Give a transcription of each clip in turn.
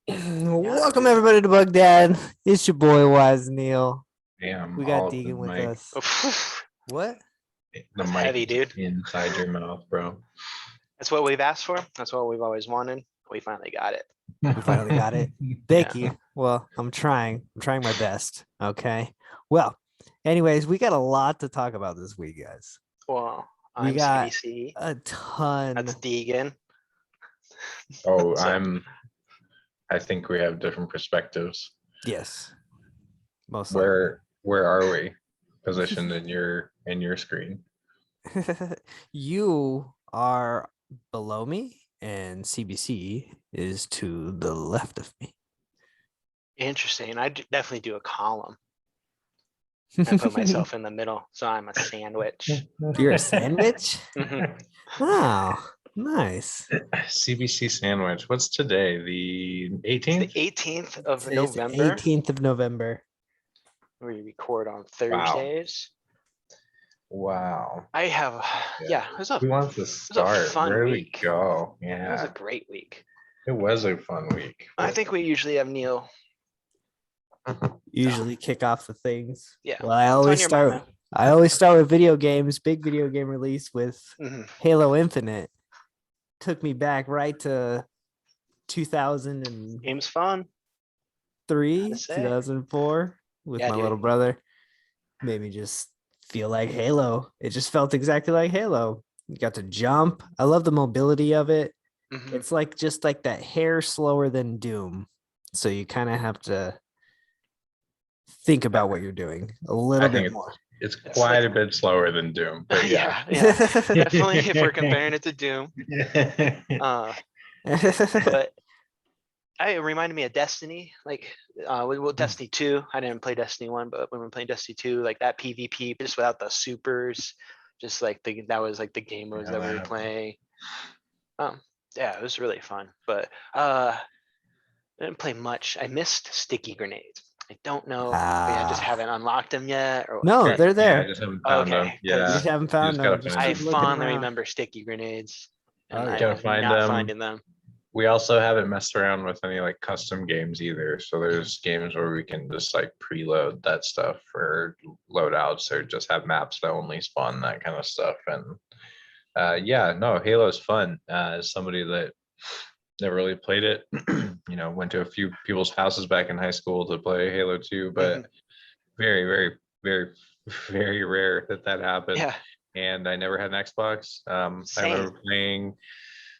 Welcome everybody to Bug Dad. It's your boy Wise Neil. Damn, We got all of the Deegan with mic, us. What? the That's mic heavy, is dude. inside your mouth, bro. That's what we've asked for. That's what we've always wanted. We finally got it. We finally got it. Thank you. Well, I'm trying. I'm trying my best. Okay. Well, anyways, we got a lot to talk about this week, guys. Well, We I'm got CBC. a ton. That's Deegan. Oh, So- I think we have different perspectives. Yes. Most likely. Where are we positioned in your screen? You are below me, and CBC is to the left of me. Interesting. Definitely do a column. I put myself in the middle, so I'm a sandwich. You're a sandwich? Mhm. Oh, nice. CBC sandwich. What's today? The It's the 18th? 18th of Today's the November. 18th of November. We record on Thursdays. Wow. I have, yeah, it was a Who wants to start? fun Where do we week. go? It was a Yeah, great week. it was a fun week. I think we usually have Neil. Usually kick off the things. Yeah. Well, I on always your start. mind, I always start with video games. Big video game release with Mhm. Halo Infinite. Took me back right to 2003, Game's fun. Gotta say. 2004 with Yeah, my dude. little brother. Made me just feel like Halo. It just felt exactly like Halo. You got to jump. I love the mobility of it. Mhm. It's like just like that hair slower than Doom. So you kind of have to think about what you're doing a little think bit more. it's It's quite like- a bit slower than Doom, but yeah. yeah, definitely. If we're comparing it to Doom, but it reminded me of Destiny. Like, well, Destiny 2. I didn't play Destiny 1, but when we were playing Destiny 2, like that PvP, just without the supers, just like that was like the game modes that we were Yeah. playing. Yeah, it was really fun. But I didn't play much. I missed sticky grenades. I don't know if I just Ah. haven't unlocked them yet, or No, what. they're Yeah, I there. just haven't found them. Okay, You 'cause just Yeah, haven't found gotta them. Just find I keep them. looking fondly around. remember sticky grenades, Oh, and yeah. I Gotta am find not them. finding them. We also haven't messed around with any like custom games either. So there's games where we can just like preload that stuff for loadouts or just have maps that only spawn that kind of stuff. And yeah, no, Halo's fun. As somebody that never really played it, went to a few people's houses back in high school to play Halo 2, but very, very, very, very rare that happened. Yeah, And I never had an Xbox. I Same. remember playing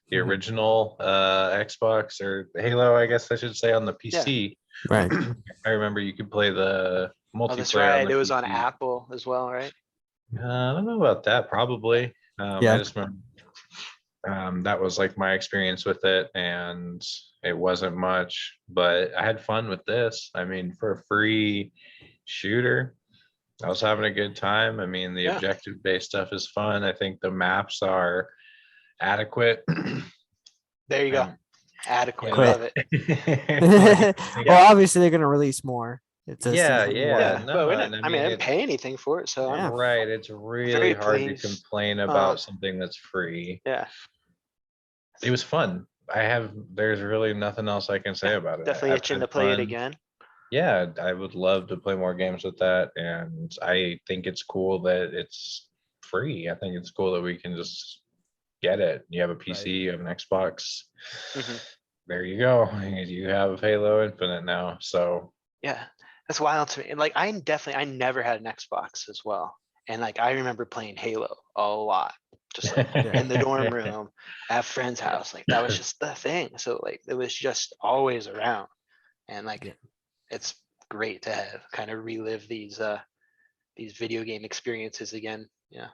the original Xbox or Halo, I guess I should say, on the PC. Right. I remember you could play the oh, that's multiplayer on right. the It was on PC. Apple as well, right? I don't know about that, probably. Yeah. I just remember that was like my experience with it, and it wasn't much, but I had fun with this. I mean, for a free shooter, I was having a good time. I mean, the Yeah. objective-based stuff is fun. I think the maps are adequate. There you go. Um, Adequate. Quit. Love it. Well, obviously they're gonna release more. It's a Yeah, season yeah. one. No, but we and didn't, I I mean, I mean, didn't pay anything for it, so Yeah. right. It's really very hard to pleased. complain about something that's free. yeah, It was fun. There's really nothing else I can say about it. definitely I've itching had to play it fun. again. Yeah, I would love to play more games with that, and I think it's cool that it's free. I think it's cool that we can just get it. You have a PC, you have an Xbox. Mhm. There you go. You have Halo Infinite now. So Yeah, that's wild to me. And like, I never had an Xbox as well, and like I remember playing Halo a lot, just like in the dorm room at a friend's house. Like that was just the thing. So like it was just always around, and like Yeah. it's great to have kind of relive these video game experiences again. Yeah.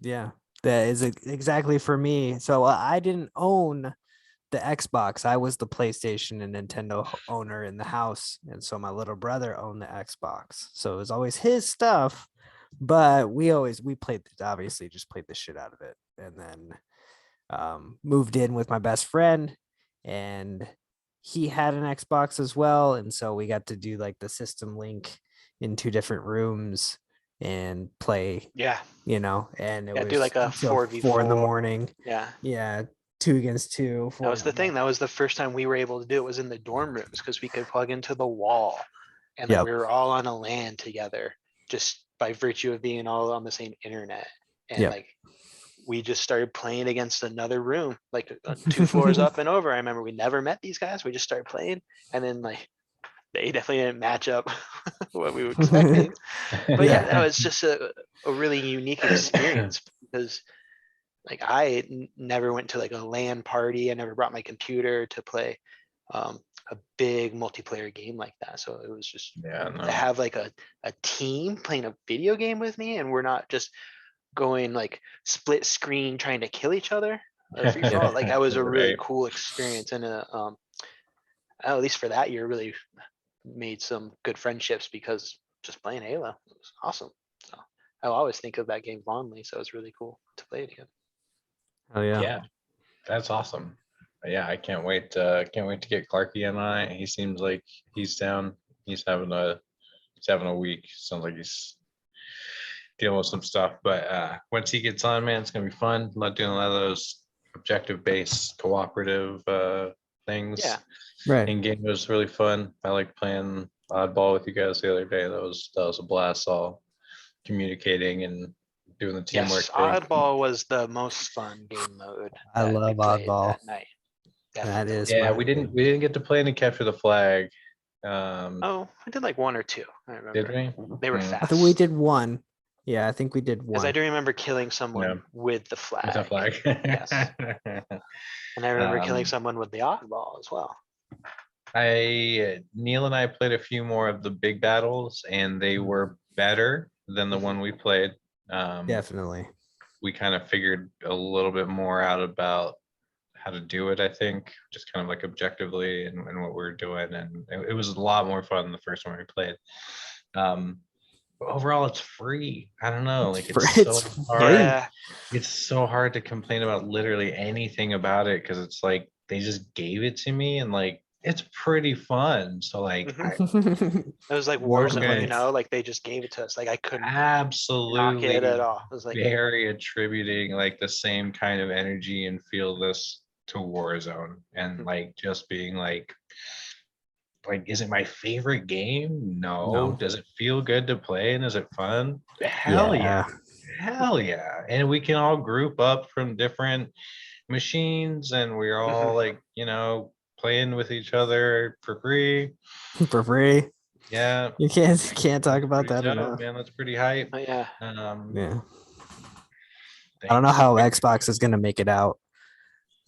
Yeah, that is exactly for me. So I didn't own the Xbox. I was the PlayStation and Nintendo owner in the house, and so my little brother owned the Xbox. So it was always his stuff, but we played, obviously just played the shit out of it, and then moved in with my best friend, and he had an Xbox as well, and so we got to do like the system link in two different rooms and play, Yeah. and it Yeah, was do like a until 4v4. 4 in the morning. Yeah. Yeah, 2 against 2. That was the thing. Fortnite. That was the first time we were able to do it, was in the dorm rooms, because we could plug into the wall. And then Yep. we were all on a LAN together, just by virtue of being all on the same internet. And Yep. like, we just started playing against another room, like 2 floors up and over. I remember we never met these guys. We just started playing, and then like, they definitely didn't match up what we were expecting. But yeah, that was just a really unique experience, because like never went to like a LAN party. I never brought my computer to play a big multiplayer game like that. So it was just Yeah, no. to have like a team playing a video game with me, and we're not just going like split screen trying to kill each other. Free for all. Like, that was a really Right. cool experience, and at least for that year, really made some good friendships, because just playing Halo, it was awesome. So I'll always think of that game fondly. So it's really cool to play it again. Oh yeah. Yeah, that's awesome. Yeah, I can't wait. Can't wait to get Clarky in on it. He seems like he's down. He's having a week. Sounds like he's dealing with some stuff. But once he gets on, man, it's gonna be fun. I'm not doing a lot of those objective-based cooperative things. Yeah. Right. In game was really fun. I like playing oddball with you guys the other day. That was a blast. All communicating and doing the teamwork Yes, thing. Oddball was the most fun game mode. I that we love played Oddball. that night. That Definitely. is Yeah, my we didn't get to play any capture the flag. Oh, I did like 1 or 2. I remember. Did we? They were Hmm. fast. I think we did 1. Yeah, I think we did Because I 1. do remember killing someone Yeah. with the flag. With the flag. Yes. And I remember killing Um, someone with the oddball as well. Neil and I played a few more of the big battles, and they were better than the Mhm. one we played. Definitely. We kind of figured a little bit more out about how to do it, I think, just kind of like objectively and what we were doing. And it was a lot more fun than the first one we played. But overall, it's free. I don't know, like It's so free. hard. Yeah. It's so hard to complain about literally anything about it, because it's like they just gave it to me, and like it's pretty fun. So like Mhm. It was like Warzone, Okay. you know, like they just gave it to us. Like I couldn't knock absolutely it at all. It was like, very attributing like the same kind of energy and feel this to Warzone, and Mhm. like just being like, is it my favorite game? No. No. Does it feel good to play, and is it fun? Hell yeah. Hell yeah. And we can all group up from different machines, and we're all like, playing with each other for free. For free. Yeah. You can't talk about Pretty that dope, enough. man. That's pretty hype. oh yeah. Yeah. I don't know thanks. how Xbox is gonna make it out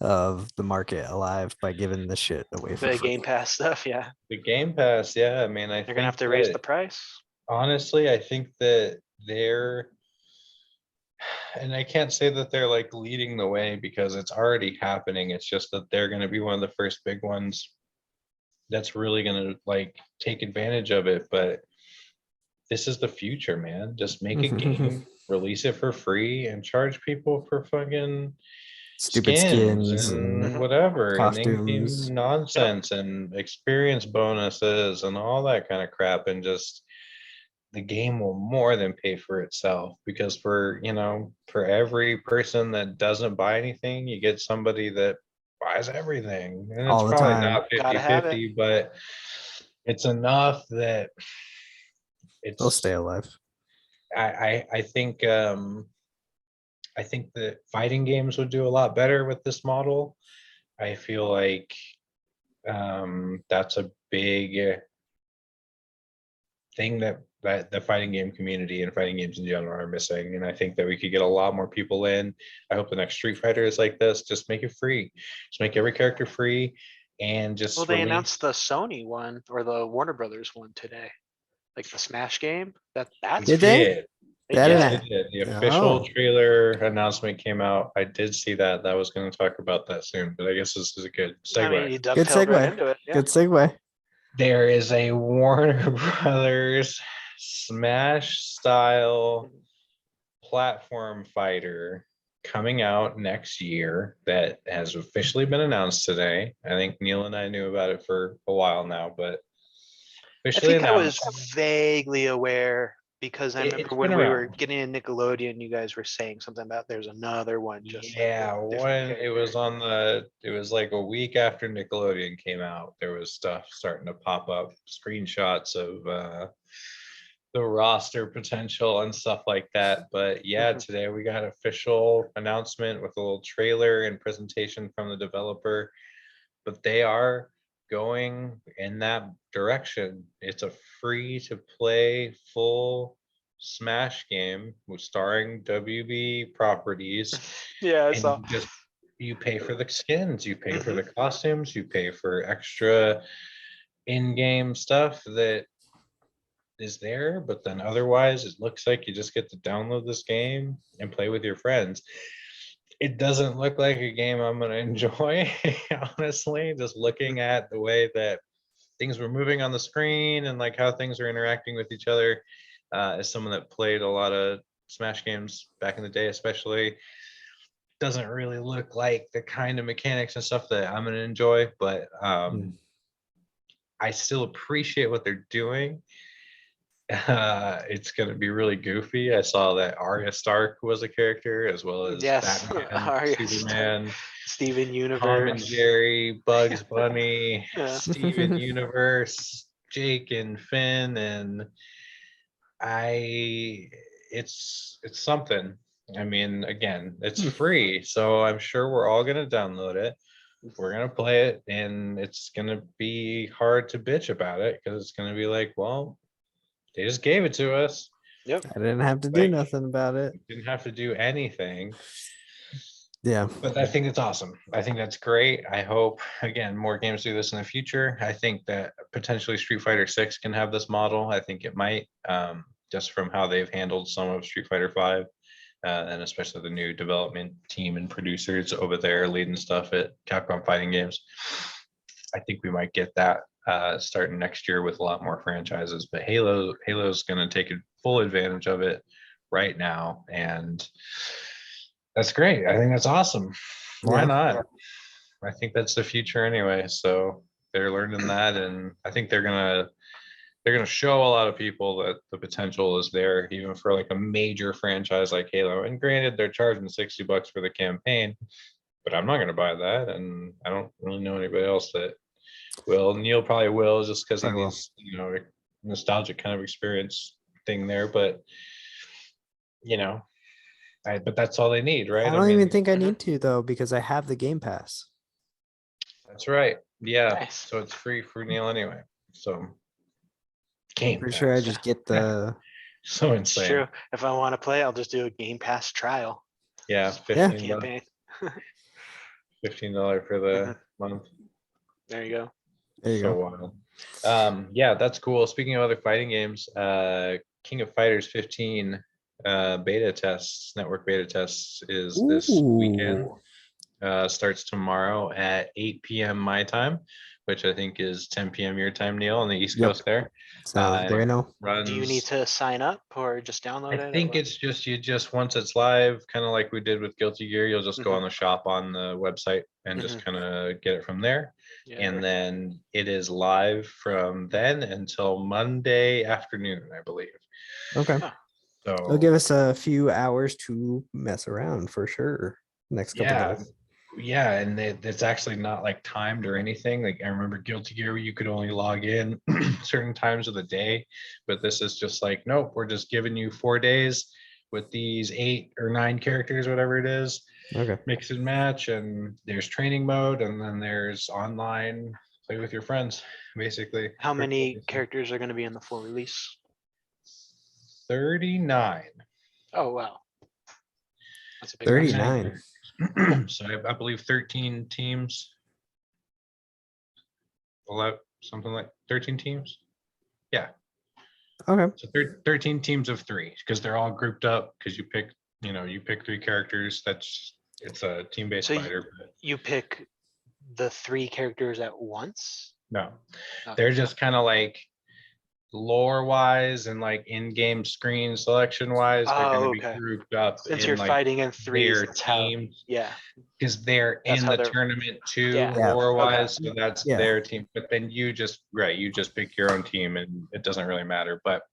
of the market alive by giving this shit away for The free. Game Pass stuff, yeah. The Game Pass, yeah. I mean, They're gonna have to raise the price. honestly, I think that and I can't say that they're like leading the way, because it's already happening. It's just that they're going to be one of the first big ones that's really going to like take advantage of it. But this is the future, man. Just make a game, release it for free, and charge people for fucking Stupid skins skins and Mhm. whatever, and in-game costumes. nonsense and experience bonuses and all that kind of crap, and just the game will more than pay for itself, because for every person that doesn't buy anything, you get somebody that buys everything, and it's All the probably time. not Gotta have it. 50-50, but it's enough that They'll it's stay alive. I think I think that fighting games would do a lot better with this model. I feel like that's a big thing that the fighting game community and fighting games in general are missing. And I think that we could get a lot more people in. I hope the next Street Fighter is like this. Just make it free. Just make every character free, and just Well, they release. announced the Sony one or the Warner Brothers one today. Like the Smash game. That's Did they? did. They That did. didn't- It did. The official Oh. trailer announcement came out. I did see that. I was going to talk about that soon, but I guess this is a good segue. I mean, you Good dovetailed right segue. into it. Yeah. Good segue. There is a Warner Brothers Smash style platform fighter coming out next year that has officially been announced today. I think Neil and I knew about it for a while now, but I officially think I was announced. vaguely aware Because I It's remember been when we were around. getting in Nickelodeon, you guys were saying something about there's another one just like Yeah, with different when it was characters. it was like a week after Nickelodeon came out, there was stuff starting to pop up, screenshots of the roster potential and stuff like that. But yeah, Mhm. today we got official announcement with a little trailer and presentation from the developer, but they are going in that direction. It's a free to play full Smash game with starring WB properties, Yeah, I and saw. you pay for the skins, you pay for Mhm. the costumes, you pay for extra in-game stuff that is there, but then otherwise it looks like you just get to download this game and play with your friends. It doesn't look like a game I'm going to enjoy, honestly, just looking at the way that things were moving on the screen and like how things are interacting with each other. As someone that played a lot of Smash games back in the day, especially, doesn't really look like the kind of mechanics and stuff that I'm going to enjoy, but Mm. I still appreciate what they're doing. It's going to be really goofy. I saw that Arya Stark was a character, as well as Yes, Batman, Arya Stark, Superman, Steven Tom and Universe. Jerry, Bugs Bunny, Yeah. Steven Universe, Jake and Finn, and I it's something. I mean, again, it's Hmm. free, so I'm sure we're all gonna download it. We're gonna play it, and it's gonna be hard to bitch about it because it's gonna be like, well, they just gave it to us. Yep. I didn't have to do Like, nothing about it. didn't have to do anything. Yeah. But I think it's awesome. I think that's great. I hope, again, more games do this in the future. I think that potentially Street Fighter 6 can have this model. I think it might, just from how they've handled some of Street Fighter 5, and especially the new development team and producers over there leading stuff at Capcom Fighting Games. I think we might get that starting next year with a lot more franchises. But Halo's going to take full advantage of it right now, and that's great. I think that's awesome. Why Yeah. not? I think that's the future anyway. So they're learning that, and I think they're gonna show a lot of people that the potential is there, even for like a major franchise like Halo. And granted, they're charging $60 for the campaign, but I'm not gonna buy that, and I don't really know anybody else that will. Neil probably will, just because he I will. needs, nostalgic kind of experience thing there. But you know, but that's all they need, I right? I don't even mean, think I Mhm. need to though, because I have the Game Pass. that's right. Yeah. Nice. So it's free for Neil anyway. So I'm Game pretty sure I Pass. just get the So It's insane. true. If I want to play, I'll just do a Game Pass trial. Yeah, Just play the 15 bucks, campaign. $15 for the Mhm. month. There you go. there you So go. wild. Yeah, that's cool. Speaking of other fighting games, King of Fighters 15 beta tests, network beta tests is this weekend. Ooh. Starts tomorrow at 8 p.m. my time, which I think is 10 p.m. your time, Neil, on the East Yep. Coast there. Sounds And bueno. Do you need runs. to sign up or just I download it or think what? it's just once it's live, kind of like we did with Guilty Gear, you'll just go Mhm. on the shop on the website and just Mhm. kind of get it from there. Yeah. And then it is live from then until Monday afternoon, I believe. Okay. Oh, It'll give So us a few hours to mess around for sure. Next couple yeah, days. yeah, and it's actually not like timed or anything. Like I remember Guilty Gear, you could only log in certain times of the day, but this is just like, nope, we're just giving you 4 days with these 8 or 9 characters, whatever it is. Okay. Mix and match, and there's training mode, and then there's online play with your friends, basically. how Quick many play. characters are going to be in the full release? 39. Oh, wow. That's a big roster. 39. So I believe 13 teams, 11, something like 13 teams. Yeah, Okay. so 13 teams of 3, because they're all grouped up, because you pick 3 characters. It's a team-based So fighter. But you pick the 3 characters at once? no, Okay. they're just kind of like lore wise and like in-game screen selection wise, they're Oh, gonna be okay. grouped up Since in you're like fighting in threes, their that's how, team. yeah, Because they're That's in how the they're- tournament too, Yeah, Yeah. lore okay. wise, so that's Yeah. their team. But then you just pick your own team, and it doesn't really matter. But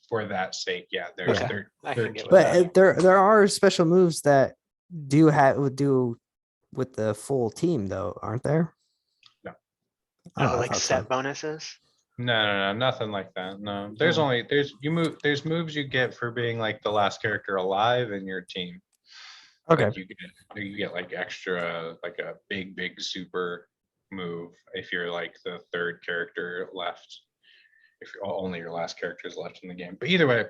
for that sake, yeah, there's Okay. their I their can get team. with But that. there are special moves that would do with the full team though, aren't there? No. Oh, I Like thought set so. bonuses. No, nothing like that. No, there's Oh. only there's moves you get for being like the last character alive in your team. Okay. Like you get like extra, like a big super move if you're like the third character left. If only your last character is left in the game. But either way,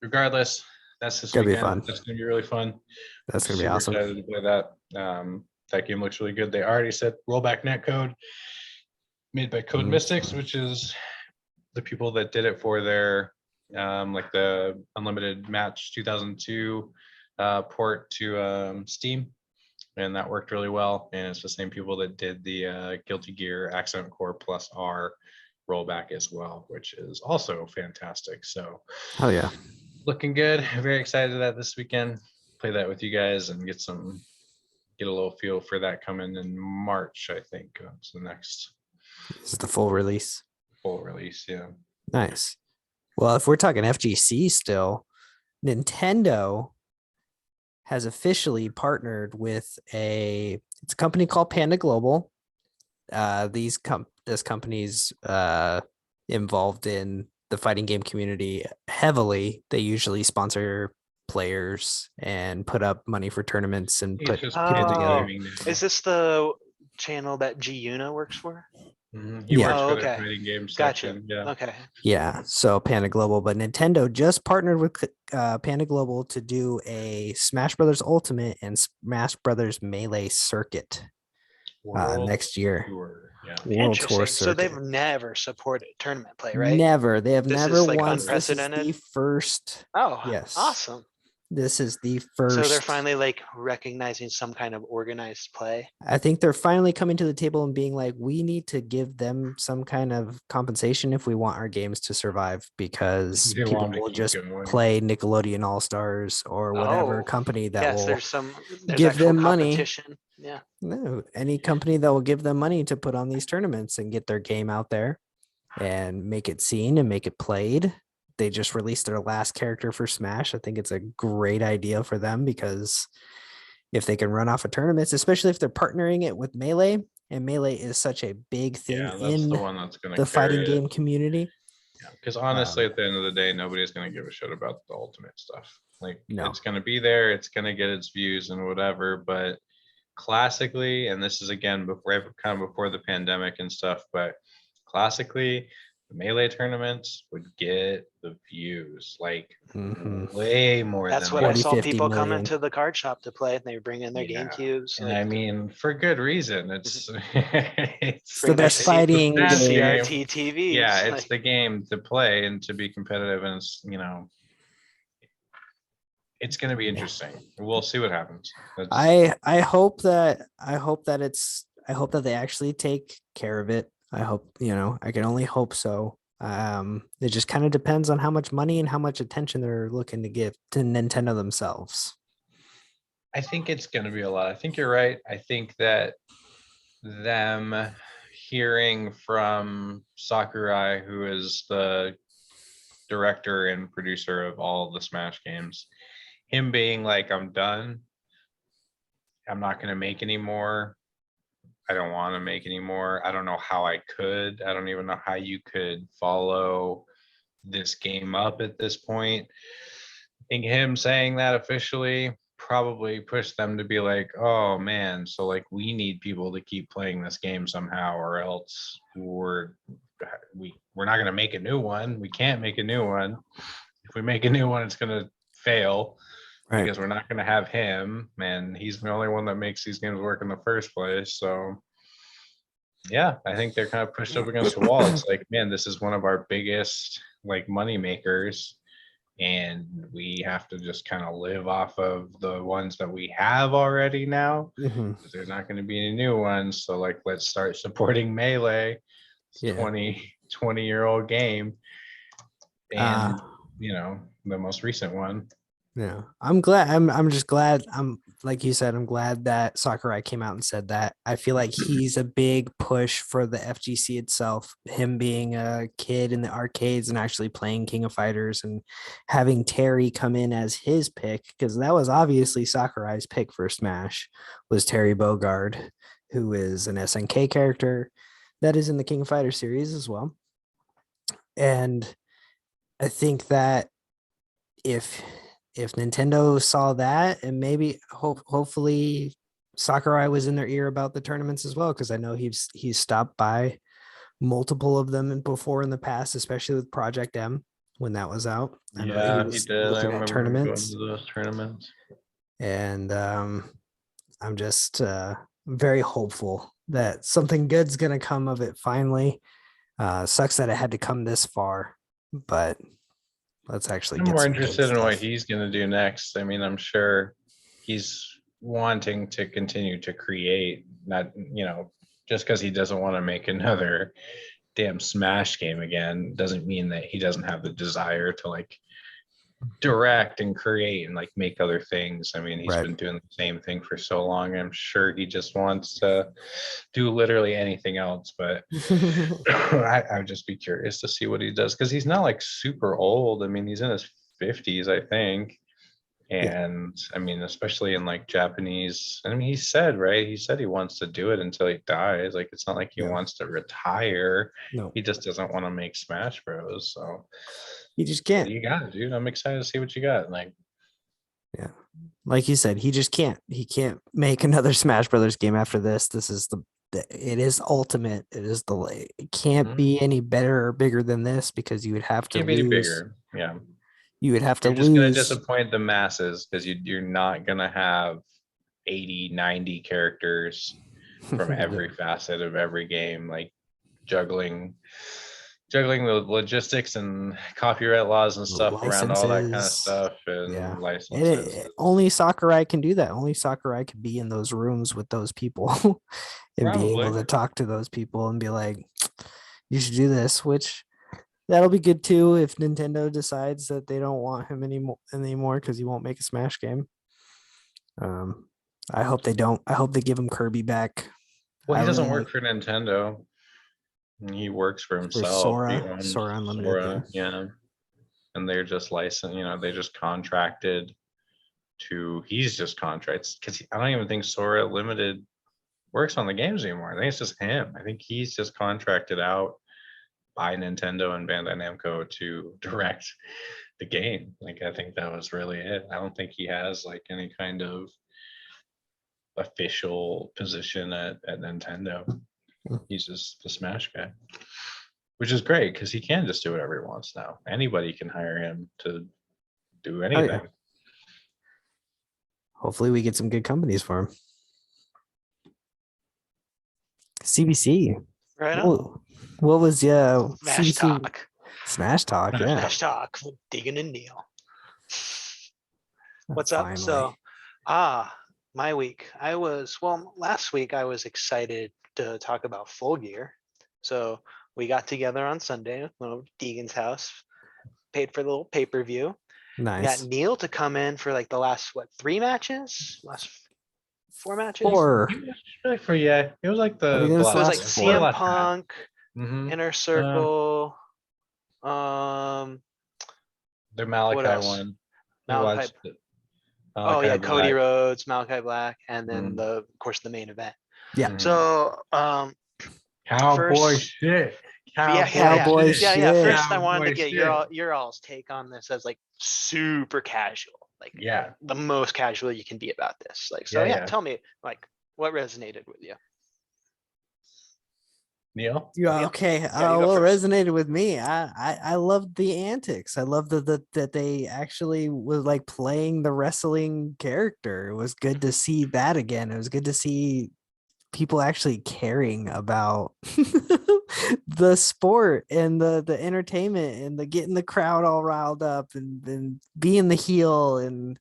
regardless, that's this Gonna be weekend. fun. That's gonna be really fun. That's gonna be Super awesome. excited to play that. That game looks really good. They already said rollback netcode made by Code Mhm. Mystics, which is the people that did it for their like the Unlimited Match 2002 port to Steam, and that worked really well. And it's the same people that did the Guilty Gear Accent Core Plus R rollback as well, which is also fantastic. So Oh yeah. looking good. Very excited that this weekend play that with you guys and get a little feel for that coming in March. I think it's the next This is the full release. full release. Yeah. Nice. Well, if we're talking FGC still, Nintendo has officially partnered with it's a company called Panda Global. This company's involved in the fighting game community heavily. They usually sponsor players and put up money for tournaments and It's put just people kids together. gaming now. Is this the channel that G Una works for? He Yeah. works Oh, for their okay. fighting game Gotcha. section. Yeah. Okay. Yeah, so Panda Global, but Nintendo just partnered with Panda Global to do a Smash Brothers Ultimate and Smash Brothers Melee circuit World next year. Tour. Yeah. World Tour Interesting. So they've circuit. never supported tournament play, right? Never. They have This never is, like, once. This is the unprecedented? first. Oh, Yes. awesome. This is the first. So they're finally like recognizing some kind of organized play. I think they're finally coming to the table and being like, we need to give them some kind of compensation if we want our games to survive, because They people want 'em to will keep just going. play Nickelodeon All Stars or whatever Oh, company that Yes, will there's give actual them money. competition. Yeah. No, any company that will give them money to put on these tournaments and get their game out there and make it seen and make it played. They just released their last character for Smash. I think it's a great idea for them, because if they can run off of tournaments, especially if they're partnering it with Melee, and Melee is such a big thing Yeah, that's in the one that's gonna the fighting carry it. game community. Because honestly, at the end of the day, nobody's gonna give a shit about the ultimate stuff. Like No. it's gonna be there, it's gonna get its views and whatever. But classically, and this is again before the pandemic and stuff, but classically, the Melee tournaments would get the views like Mhm. way more That's than what I 40, saw 50 people coming million. to the card shop to play, and they bring in their Yeah. GameCubes. And like, I mean, for good reason. It's It's the bring their best fighting Smash game. game. CRT TVs. Yeah, it's like, the game to play and to be competitive, and it's going to be interesting. We'll see what happens. I hope that they actually take care of it. I hope, I can only hope so. It just kind of depends on how much money and how much attention they're looking to give to Nintendo themselves. I think it's going to be a lot. I think you're right. I think that them hearing from Sakurai, who is the director and producer of all the Smash games, him being like, I'm done. I'm not going to make any more. I don't want to make any more. I don't know how I could. I don't even know how you could follow this game up at this point. I think him saying that officially probably pushed them to be like, oh man, so like we need people to keep playing this game somehow, or else we're not going to make a new one. We can't make a new one. If we make a new one, it's going to fail. Right. Because we're not going to have him, and he's the only one that makes these games work in the first place. So yeah, I think they're kind of pushed up against the wall. It's like, man, this is one of our biggest like money makers, and we have to just kind of live off of the ones that we have already now. Mhm. There's not going to be any new ones. So like, let's start supporting Melee. It's Yeah. 20-year-old game. and you know, the most recent one. Yeah, I'm glad. I'm just glad. I'm like you said. I'm glad that Sakurai came out and said that. I feel like he's a big push for the FGC itself. Him being a kid in the arcades and actually playing King of Fighters and having Terry come in as his pick, because that was obviously Sakurai's pick for Smash, was Terry Bogard, who is an SNK character that is in the King of Fighters series as well. And I think that if Nintendo saw that, and maybe hopefully Sakurai was in their ear about the tournaments as well, because I know he's stopped by multiple of them before in the past, especially with Project M when that was out. I know Yeah, he was did. I looking at remember him going tournaments, to those tournaments. and I'm just very hopeful that something good's gonna come of it finally. Sucks that it had to come this far, but let's actually I'm get more some good interested in what stuff. he's going to do next. I mean, I'm sure he's wanting to continue to create, not, you know, just because he doesn't want to make another damn Smash game again doesn't mean that he doesn't have the desire to like direct and create and like make other things. I mean, he's Right. been doing the same thing for so long. I'm sure he just wants to do literally anything else. But I would just be curious to see what he does, because he's not like super old. I mean, he's in his 50s, I think. Yeah. And I mean, especially in like Japanese, I mean, he said, right? He said he wants to do it until he dies. Like, it's not like he Yeah. wants to retire. No, He just doesn't want to make Smash Bros. So you just what can't. do you got, dude? I'm excited to see what you got. Like, Yeah. Like you said, he just can't. He can't make another Smash Brothers game after this. This is it is ultimate. It is it can't be any better or bigger than this, because you would have to can't be any lose. bigger. Yeah. You would have to You're just going to lose. disappoint the masses because you're not going to have 80, 90 characters from every facet of every game, like juggling the logistics and copyright laws and stuff around all that kind of Licenses. stuff and Yeah. And licenses. only Sakurai can do that. Only Sakurai can be in those rooms with those people and be able Probably. to talk to those people and be like, you should do this, which that'll be good too if Nintendo decides that they don't want him anymore because he won't make a Smash game. I hope they don't. I hope they give him Kirby back. Well, I he doesn't really work for Nintendo. He works for for himself. He Sora, owns Sora Unlimited. Sora, yeah. And they're just licensed, you know, they just contracted to, he's just contracts, because I don't even think Sora Limited works on the games anymore. I think it's just him. I think he's just contracted out by Nintendo and Bandai Namco to direct the game. Like, I think that was really it. I don't think he has like any kind of official position at Nintendo. Hmm. He's just the Smash guy, which is great because he can just do whatever he wants now. Anybody can hire him to do anything. Hopefully we get some good companies for him. CBC. Right on. What was Smash CBC? Talk. Smash Talk, yeah. Smash Talk with Deegan and Neil. What's up? Finally. So, my week. Last week I was excited to talk about Full Gear. So we got together on Sunday, went over to Deegan's house, paid for a little pay-per-view. Nice. Got Neil to come in for like the last 3 matches? Last 4 matches? 4. Yeah, it was like I think the it was It was like last 4. CM Punk, Mm-hmm. Inner Circle, The what Malachi else? one. I Malachi. watched it. Oh yeah, Malachi Cody Black. Rhodes, Malachi Black, and then Mhm. of course the main event. Yeah. Mhm. So Cowboy first- shit. Cowboy yeah. shit. First, I wanted to Cowboy get shit. your all's take on this as like super casual, like Yeah. the most casual you can be about this. Like, so Yeah. tell me like what resonated with you. Neil? Yeah, Neil? okay. Yeah, you go What first. resonated with me? I loved the antics. I loved that they actually was like playing the wrestling character. It was good to see that again. It was good to see people actually caring about the sport and the entertainment and the getting the crowd all riled up and being the heel and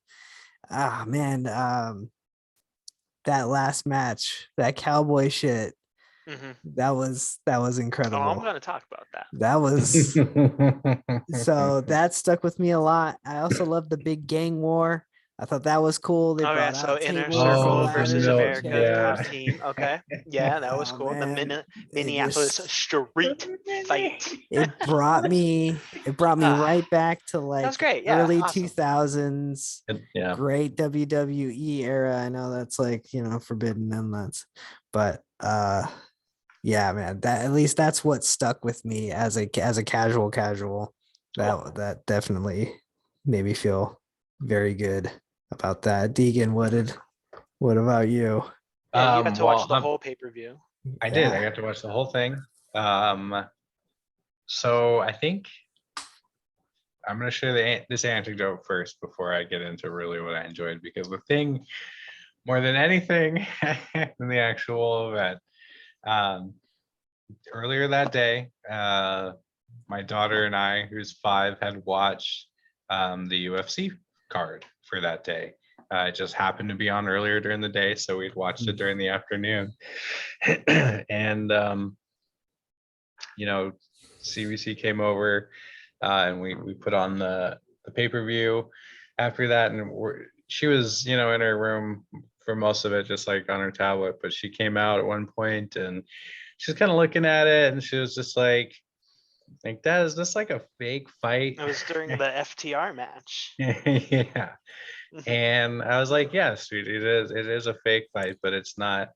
man, that last match, that cowboy shit. Mhm. That was Oh, I'm incredible. gonna talk about that. That was so that stuck with me a lot. I also love the big gang war. I thought that was cool. They Okay, brought so out Inner tables and Oh, Circle the versus ladders real, and America yeah. top chairs. team. Okay, yeah, that was Oh cool. The man, it Minneapolis just street fight. it brought me Ah, right back to that was like great. Yeah, early awesome. 2000s. Yeah. Great WWE era. I know that's like, forbidden and that's, but yeah, man, that at least that's what stuck with me as a casual. Cool. That definitely made me feel very good about that. Deegan, what about you? Yeah, you got to watch Well, the whole pay-per-view. I did. I Yeah. got to watch the whole thing. So I think I'm gonna share this anecdote first before I get into really what I enjoyed, because the thing, more than anything, than the actual event, um, earlier that day, my daughter and I, who's 5, had watched the UFC card for that day. It just happened to be on earlier during the day, so we'd watched it during the afternoon. And CBC came over, and we put on the pay-per-view after that, and she was in her room for most of it, just like on her tablet, but she came out at one point and she was kind of looking at it, and she was just like, Dad, is this like a fake fight? It was during the FTR match. Yeah. And I was like, yes, sweetie, it is a fake fight, but it's not,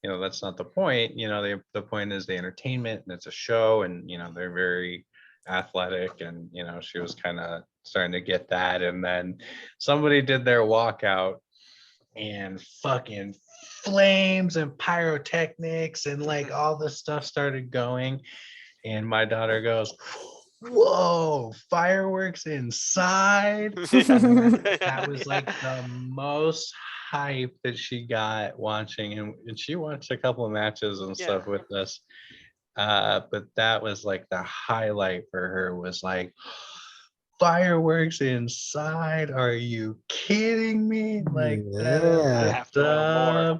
that's not the point. The point is the entertainment, and it's a show, and they're very athletic, and she was kind of starting to get that. And then somebody did their walkout, and fucking flames and pyrotechnics and like all this stuff started going. And my daughter goes, whoa, fireworks inside. That was like the most hype that she got watching, and she watched a couple of matches and stuff Yeah. with us. But that was like the highlight for her, was like, fireworks inside, are you kidding me? Like, that is I Yeah. have to know more.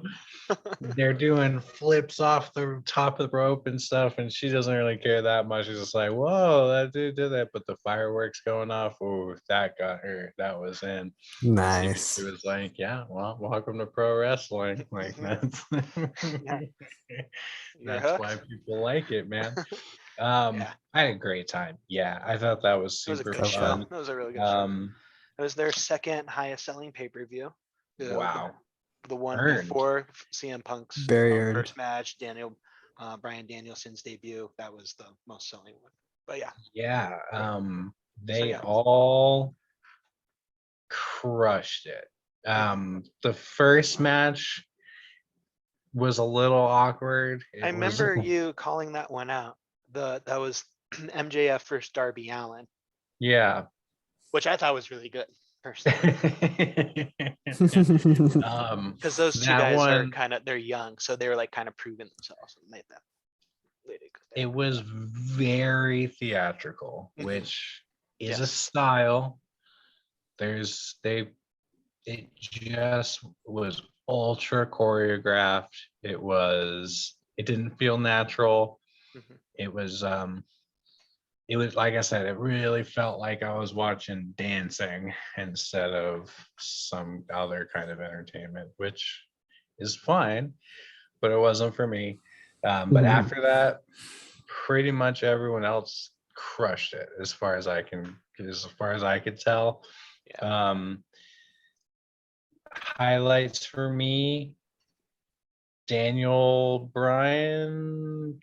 they're doing flips off the top of the rope and stuff, and she doesn't really care that much. She's just like, whoa, that dude did that. But the fireworks going off, oh, that got her. That was in. Nice. She was like, yeah, well, welcome to pro wrestling. Like, that's Yeah. You're that's why hooked. people like it, man. Yeah, I had a great time. Yeah, I thought that was it was a super good show. fun. It was a really good show. It was their second highest selling pay-per-view. Wow. The one Earned. before CM Punk's Very earned. first match, Brian Danielson's debut, that was the most selling one. But yeah, Yeah. They yeah. all crushed it. The first match was a little awkward. I remember you calling that one out. That was MJF versus Darby Allin, Yeah. which I thought was really good personally. Because those two that guys are one, they're young, so they were like kind of proving themselves and made them. it was very theatrical, Mhm. which is a Yes. style. It just was ultra choreographed. It didn't feel natural. Mhm. It was like I said, it really felt like I was watching dancing instead of some other kind of entertainment, which is fine, but it wasn't for me. But after that, pretty much everyone else crushed it, as far as I could tell. Yeah. Highlights for me: Brian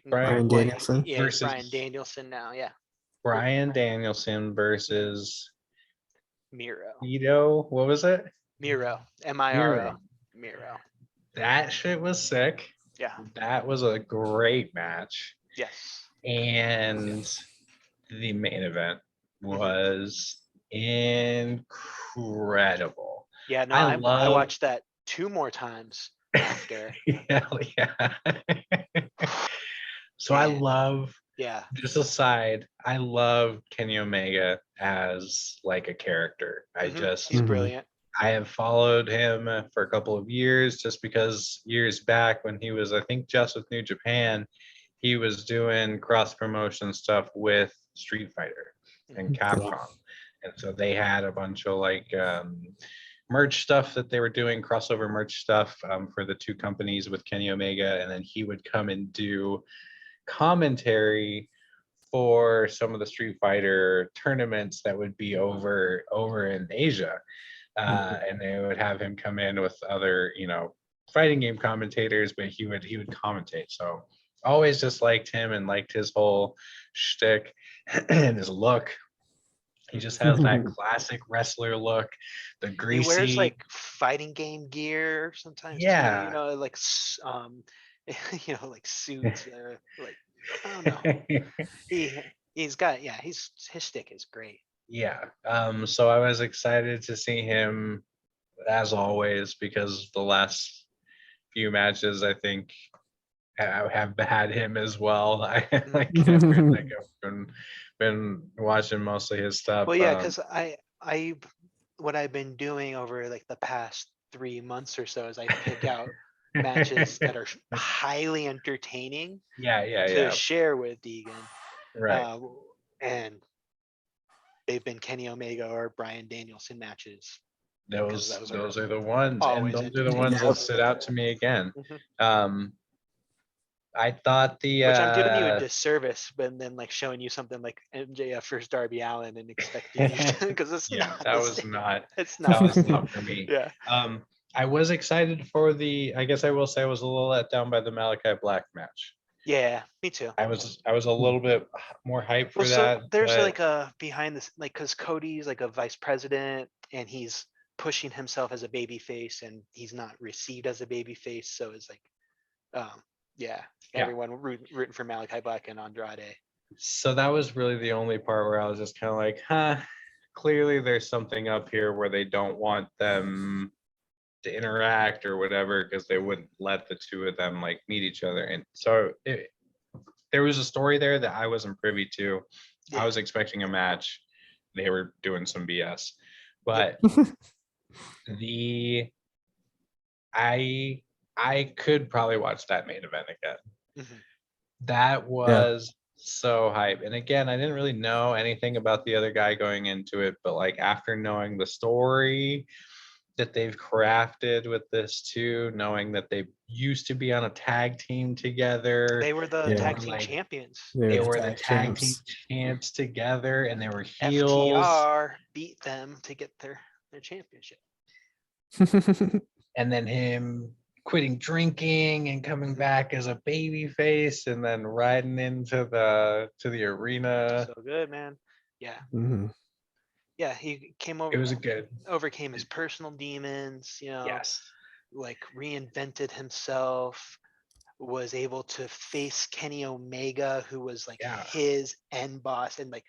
Danielson. Yeah, it's versus Brian Danielson now. Yeah. Brian Danielson versus Miro. Ito. What was it? Miro. Miro. Miro. That shit was sick. Yeah. That was a great match. Yes. And the main event was incredible. Yeah, no, I watched that 2 more times after. Hell yeah. So I love, Yeah. just aside, I love Kenny Omega as like a character. He's brilliant. I have followed him for a couple of years just because years back when he was, I think, just with New Japan, he was doing cross promotion stuff with Street Fighter and Capcom. And so they had a bunch of like merch stuff that they were doing, crossover merch stuff for the two companies with Kenny Omega. And then he would come and do commentary for some of the Street Fighter tournaments that would be over in Asia. And they would have him come in with other, fighting game commentators, but he would commentate. So always just liked him and liked his whole shtick and his look. He just has that classic wrestler look, the He greasy. wears like fighting game gear sometimes too, Yeah. like like suits or like, I don't know. He's got, his stick is great. Yeah. So I was excited to see him as always, because the last few matches I think have had him as well. I like I've been watching mostly his stuff. Well, yeah, because I what I've been doing over like the past 3 months or so is I pick out matches that are highly entertaining to share with Deegan. Right. And they've been Kenny Omega or Bryan Danielson matches. Those are the ones, and always those are the ones that stood out to me again. I thought Which I'm doing you a disservice, but then like showing you something like MJF versus Darby Allin and expecting you to, because it's not. that was not. It's not. That was not for me. Yeah. I was excited for the. I guess I will say I was a little let down by the Malachi Black match. Yeah, me too. I was a little bit more hyped for Well, so that. there's but like a behind this, like, because Cody's like a vice president and he's pushing himself as a baby face and he's not received as a baby face. So it's like, everyone rooting for Malachi Black and Andrade. So that was really the only part where I was just kind of like, clearly there's something up here where they don't want them to interact or whatever, because they wouldn't let the two of them like meet each other. And so there was a story there that I wasn't privy to. I was expecting a match. They were doing some BS, but I could probably watch that main event again. That was so hype. And again, I didn't really know anything about the other guy going into it, but like after knowing the story that they've crafted with this too, knowing that they used to be on a tag team together. They were the tag team champions. They were the tag team champs together, and they were heels. FTR beat them to get their championship. And then him quitting drinking and coming back as a baby face, and then riding into the arena. So good, man. Yeah. Yeah, he came over. It was good. Overcame his personal demons, Yes. like reinvented himself, was able to face Kenny Omega, who was like his end boss. And like,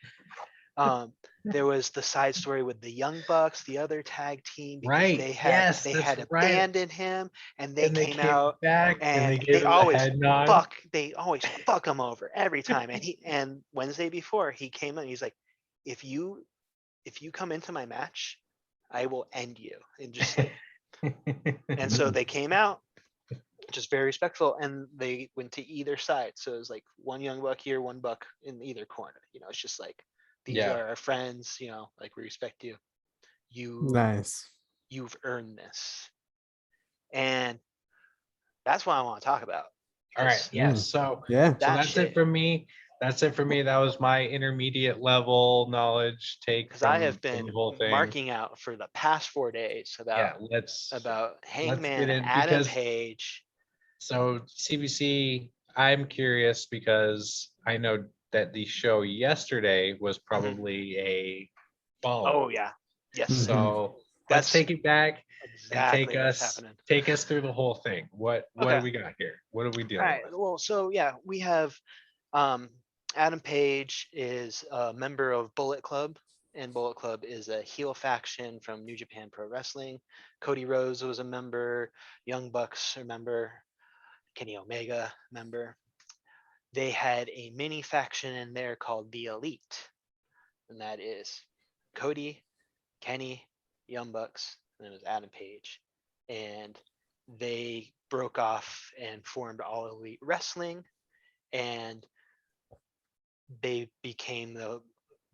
there was the side story with the Young Bucks, the other tag team, because they had abandoned him, and they came out back and they always fuck him over every time. And Wednesday before he came in, he's like, if you come into my match, I will end you. And just like, and so they came out just very respectful, and they went to either side. So it was like one Young Buck here, one Buck in either corner. It's just like, these are our friends, like, we respect you. You've earned this. And that's what I want to talk about. All right. Yeah. So that's it for me. That was my intermediate level knowledge take. Because I have been marking out for the past 4 days about Hangman and Adam Page. So CBC, I'm curious because I know that the show yesterday was probably a follow-up. Oh yeah. Yes. So let's take it back and take us through the whole thing. What do we got here? What are we dealing with? Well, so we have Adam Page is a member of Bullet Club, and Bullet Club is a heel faction from New Japan Pro Wrestling. Cody Rhodes was a member, Young Bucks a member, Kenny Omega member. They had a mini faction in there called the Elite, and that is Cody, Kenny, Young Bucks, and it was Adam Page, and they broke off and formed All Elite Wrestling, and they became the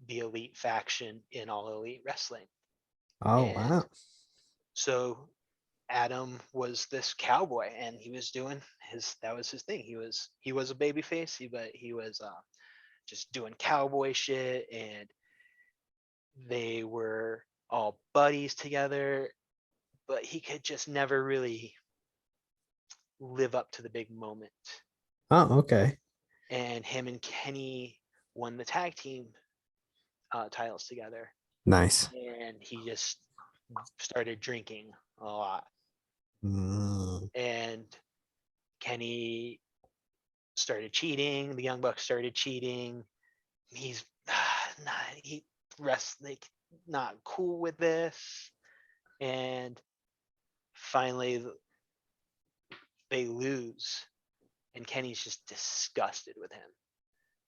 elite faction in All Elite Wrestling. Oh And wow. so Adam was this cowboy, and he was doing that was his thing. He was a baby face, but he was just doing cowboy shit, and they were all buddies together, but he could just never really live up to the big moment. Oh, okay. And him and Kenny won the tag team titles together, Nice. and he just started drinking a lot. Mm. And Kenny started cheating. The Young Bucks started cheating. He's not cool with this. And finally, they lose, and Kenny's just disgusted with him,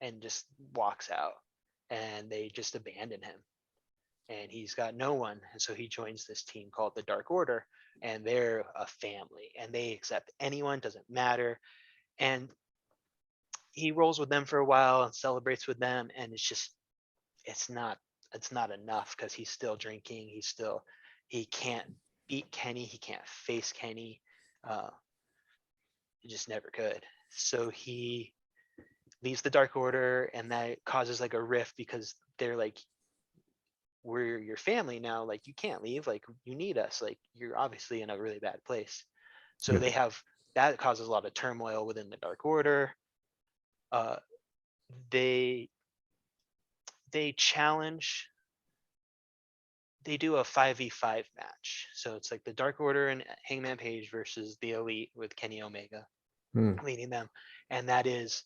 and just walks out. And they just abandon him. And he's got no one, and so he joins this team called the Dark Order, and they're a family, and they accept anyone, doesn't matter. And he rolls with them for a while and celebrates with them, and it's not enough, because he's still drinking. He can't beat Kenny, he can't face Kenny. He just never could. So he leaves the Dark Order, and that causes like a rift, because they're like, we're your family now, like you can't leave, like you need us, like you're obviously in a really bad place. So Yeah. that causes a lot of turmoil within the Dark Order. They challenge, they do a 5v5 match. So it's like the Dark Order and Hangman Page versus the Elite with Kenny Omega leading them. And that is,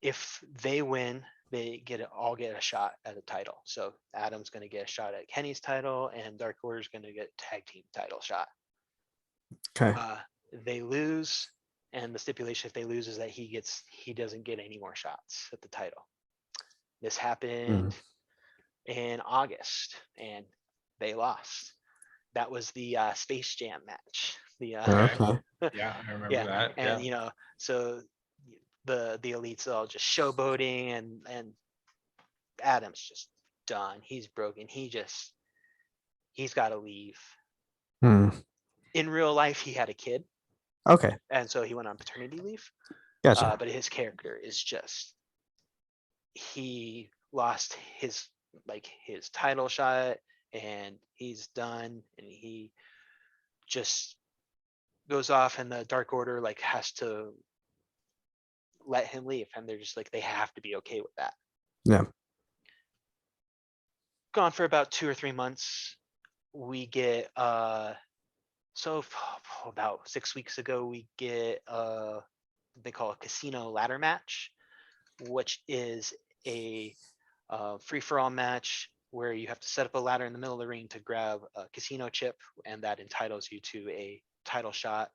if they win, they all get a shot at a title. So Adam's going to get a shot at Kenny's title, and Dark Order's going to get tag team title shot. Okay. They lose, and the stipulation if they lose is that he doesn't get any more shots at the title. This happened in August, and they lost. That was the Space Jam match. Okay. Yeah, I remember that. And Yeah. So the elites all just showboating, and Adam's just done. He's broken. He's got to leave. In real life, he had a kid, Okay. and so he went on paternity leave. Gotcha. But his character is just, he lost his title shot, and he's done, and he just goes off, and the Dark Order like has to let him leave, and they're just like, they have to be okay with that. Yeah. Gone for about 2 or 3 months. We get so about 6 weeks ago, we get they call a casino ladder match, which is a free-for-all match where you have to set up a ladder in the middle of the ring to grab a casino chip, and that entitles you to a title shot.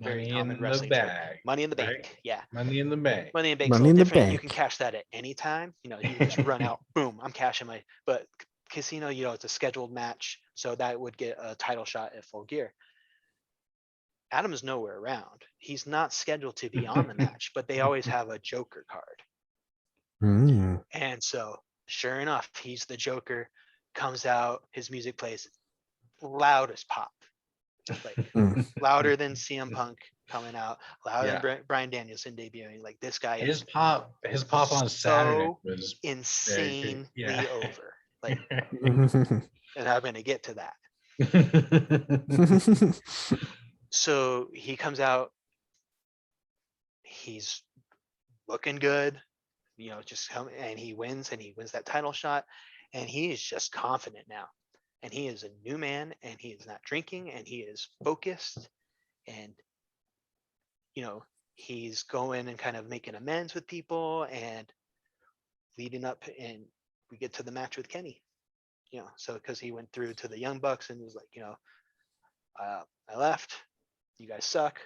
Very Money common in the wrestling trope. bag. Money in the right? bank. Yeah. Money in the bank. Money in the bank's a Money in little the different. You can bank. cash that at any time. You can just run out, boom, I'm cashing my. But casino, it's a scheduled match, so that would get a title shot at Full Gear. Adam is nowhere around. He's not scheduled to be on the match, but they always have a Joker card. And so, sure enough, he's the Joker. Comes out, his music plays loud as pop, like louder than CM Punk coming out, louder than Bryan Danielson debuting. Like, this guy His is pop on Saturday so was insanely Yeah. over. Like, and I'm gonna get to that. So he comes out, he's looking good, just come, and he wins that title shot, and he is just confident now, and he is a new man, and he is not drinking, and he is focused, and he's going and kind of making amends with people, and leading up, and we get to the match with Kenny, so because he went through to the Young Bucks and was like, I left, you guys suck,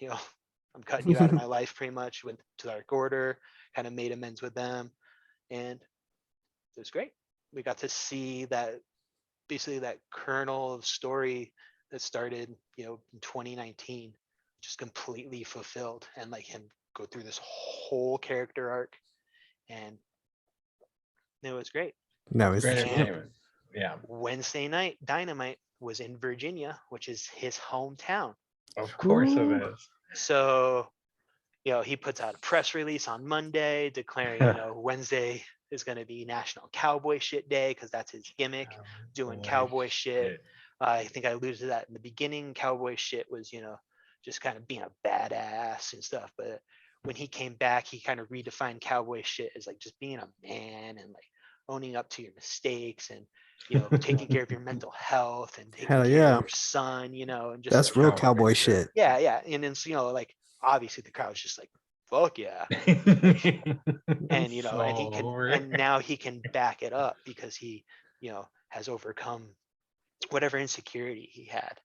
I'm cutting you out of my life, pretty much. Went to Dark Order, kind of made amends with them, and it was great. We got to see that basically that kernel of story that started, you know, in 2019, just completely fulfilled, and like him go through this whole character arc, and it was great. No, it's Great And- entertainment. Yeah, Wednesday night Dynamite was in Virginia, which is his hometown. of course it Ooh. is. So, you know, he puts out a press release on Monday declaring, you know, Wednesday is going to be National Cowboy Shit Day because that's his gimmick, doing Boy, cowboy shit. shit. I think I alluded to that in the beginning. Cowboy shit was, you know, just kind of being a badass and stuff. But when he came back, he kind of redefined cowboy shit as like just being a man and like owning up to your mistakes and, you know, taking care of your mental health and taking Hell care yeah. of your son, you know, and just That's real Cowboy cowboy shit. shit. yeah, yeah. And then, so, you know, like obviously the crowd's just like, fuck yeah. And, you know, and he All can, over. and now he can back it up because he, you know, has overcome whatever insecurity he had.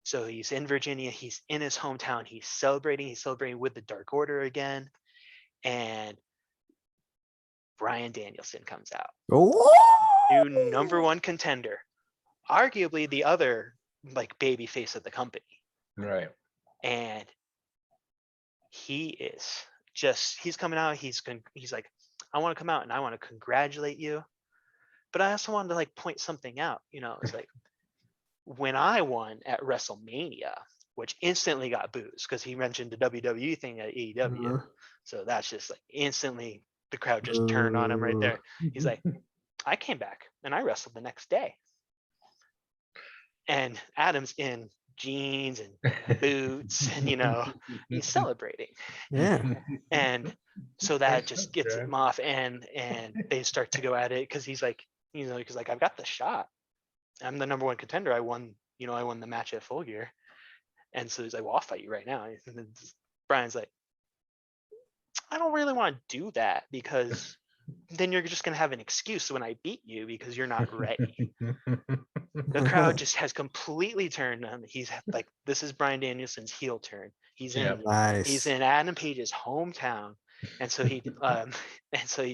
So he's in Virginia, he's in his hometown, he's celebrating with the Dark Order again. And Bryan Danielson comes out, new number one contender, arguably the other like baby face of the company. Right. And he is just, he's coming out, he's like, I want to come out and I want to congratulate you, but I also wanted to like point something out, you know. It's like when I won at WrestleMania, which instantly got boos because he mentioned the WWE thing at AEW. Uh-huh. So that's just like instantly the crowd just turned on him right there. He's like, I came back and I wrestled the next day. And Adam's in jeans and boots and, you know, he's celebrating. Yeah. And so that just That's gets good. him off, and they start to go at it because he's like, you know, because like I've got the shot. I'm the number one contender. I won, you know, I won the match at Full Gear. And so he's like, well, I'll fight you right now. And then Brian's like, I don't really want to do that because then you're just going to have an excuse when I beat you because you're not ready. The crowd just has completely turned on. He's like, this is Bryan Danielson's heel turn. He's in, Yep. he's Nice. in Adam Page's hometown. And so he, and so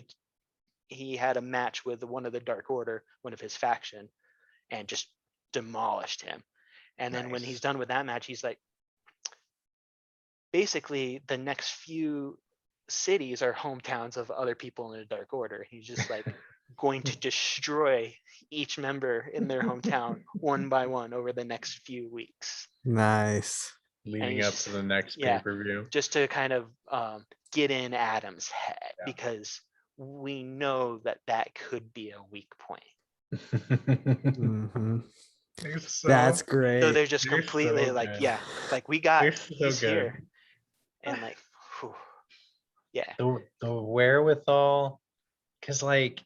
he had a match with one of the Dark Order, one of his faction, and just demolished him. And then when he's Nice. done with that match, he's like, basically the next few cities are hometowns of other people in the Dark Order. He's just like going to destroy each member in their hometown one by one over the next few weeks. Nice. Leading he's up just- to the next yeah. pay-per-view. Just to kind of get in Adam's head, Yeah. because we know that that could be a weak point. Mhm. They're so- That's So great. they're just They're completely so like, good. yeah, like we got They're so he's good. here, and like, whew, yeah, The wherewithal, because like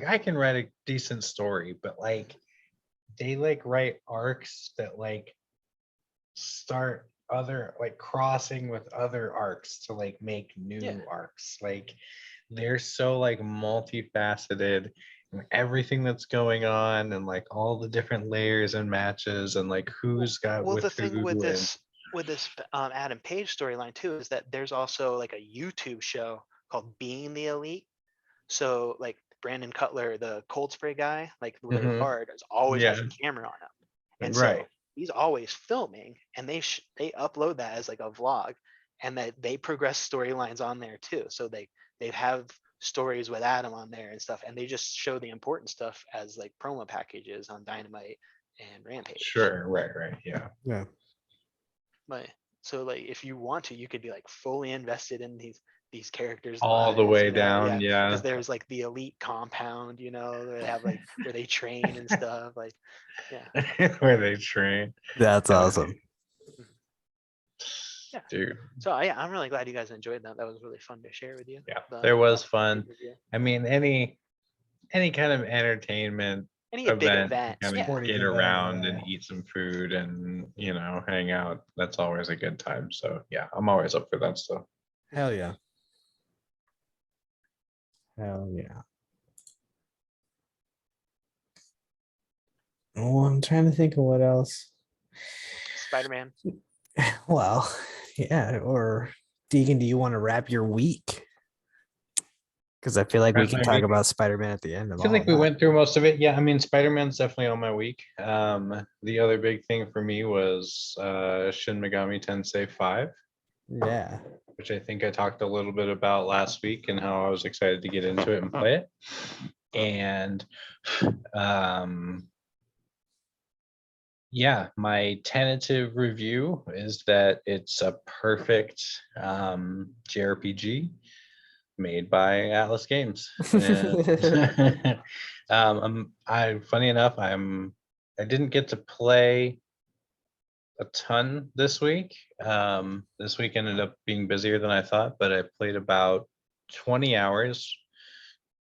I can write a decent story, but like they like write arcs that like start other like crossing with other arcs to like make new Yeah. arcs. Like they're so like multifaceted and everything that's going on and like all the different layers and matches and like who's got well, with the thing who with and- this Adam Page storyline too is that there's also like a YouTube show called Being the Elite. So like Brandon Cutler, the Cold Spray guy, like their Mhm. guard, is always has Yeah. a camera on him, and Right. so he's always filming, and they upload that as like a vlog, and that they progress storylines on there too. So they have stories with Adam on there and stuff, and they just show the important stuff as like promo packages on Dynamite and Rampage. Sure, right, yeah. Yeah. But so like if you want to, you could be like fully invested in these characters All the lives, way you know, down, yeah. because there's like the elite compound, you know, they have like where they train and stuff, like Where they train. That's awesome. Yeah. Dude. so yeah, I'm really glad you guys enjoyed that. That was really fun to share with you. Yeah, the- there was the fun. pay-per-view. I mean, any kind of entertainment Any big event, event, kind of yeah. Sporting get event, around yeah. and eat some food and hang out. That's always a good time. So yeah, I'm always up for that stuff. Hell yeah. Hell yeah. Oh, I'm trying to think of what else. Spider-Man. Well, yeah, or Deegan, do you want to wrap your week? Because I feel like we That's can my talk week. about Spider-Man at the end of I feel all like of we that. went through most of it. Yeah, I mean, Spider-Man's definitely on my week. The other big thing for me was Shin Megami Tensei 5, Yeah. which I think I talked a little bit about last week and how I was excited to get into it and play it. And yeah, my tentative review is that it's a perfect JRPG made by Atlas Games. And funny enough, I didn't get to play a ton this week. This week ended up being busier than I thought, but I played about 20 hours,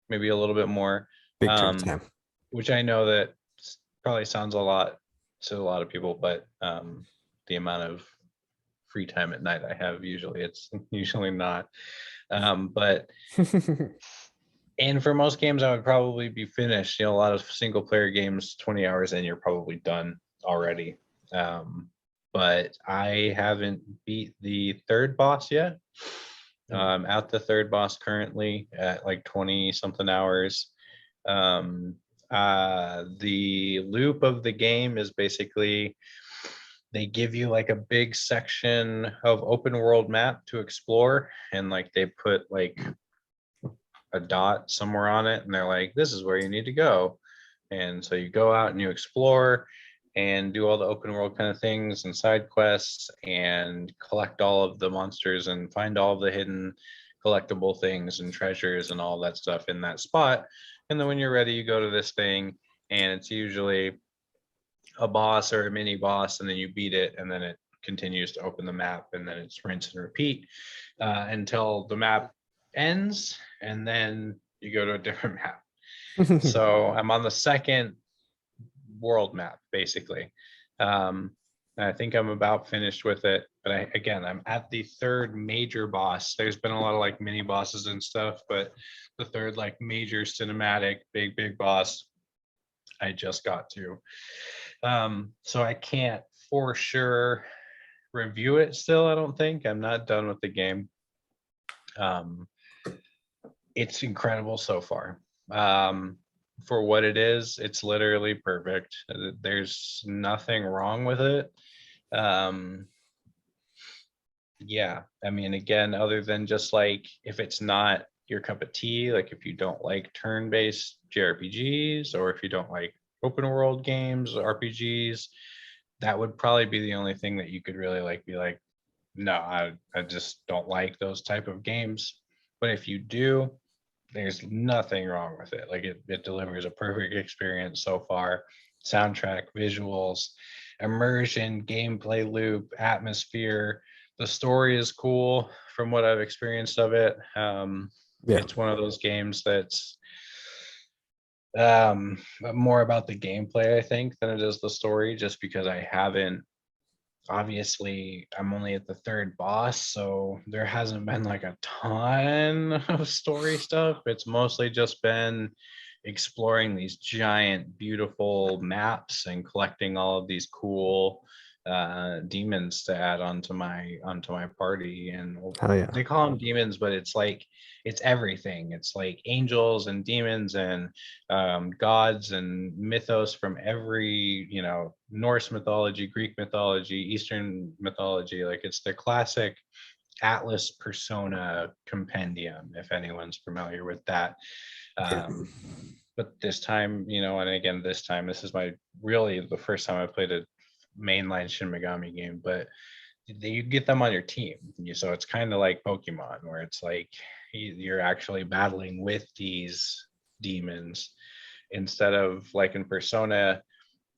maybe a little bit more. Big chunk of time. Which I know that probably sounds a lot to a lot of people, but the amount of free time at night I have it's usually not. But and for most games, I would probably be finished. A lot of single player games, 20 hours in, you're probably done already. But I haven't beat the third boss yet. At the third boss currently at like 20 something hours. The loop of the game is basically they give you like a big section of open world map to explore, and like they put like a dot somewhere on it and they're like, this is where you need to go. And so you go out and you explore and do all the open world kind of things and side quests and collect all of the monsters and find all of the hidden collectible things and treasures and all that stuff in that spot. And then when you're ready, you go to this thing, and it's usually a boss or a mini boss, and then you beat it, and then it continues to open the map, and then it's rinse and repeat until the map ends, and then you go to a different map. So I'm on the second world map basically. I think I'm about finished with it, but I'm at the third major boss. There's been a lot of like mini bosses and stuff, but the third like major cinematic big boss I just got to. So I can't for sure review it still. I don't think I'm not done with the game. It's incredible so far. For what it is, it's literally perfect. There's nothing wrong with it. Yeah, I mean, again, other than just like if it's not your cup of tea, like if you don't like turn-based JRPGs, or if you don't like open world games, RPGs, that would probably be the only thing that you could really like be like, no, I just don't like those type of games. But if you do, there's nothing wrong with it. Like it delivers a perfect experience so far. Soundtrack, visuals, immersion, gameplay loop, atmosphere. The story is cool from what I've experienced of it. It's one of those games that's more about the gameplay, I think, than it is the story, just because I haven't, obviously I'm only at the third boss, so there hasn't been like a ton of story stuff. It's mostly just been exploring these giant beautiful maps and collecting all of these cool demons to add onto my party. And Hell yeah. they call them demons, but it's like it's everything. It's like angels and demons and gods and mythos from every, Norse mythology, Greek mythology, Eastern mythology. Like it's the classic Atlas Persona compendium, if anyone's familiar with that. But this time, and again, this is my really the first time I played a mainline Shin Megami game, but you get them on your team. So it's kind of like Pokemon, where it's like you're actually battling with these demons instead of like in Persona,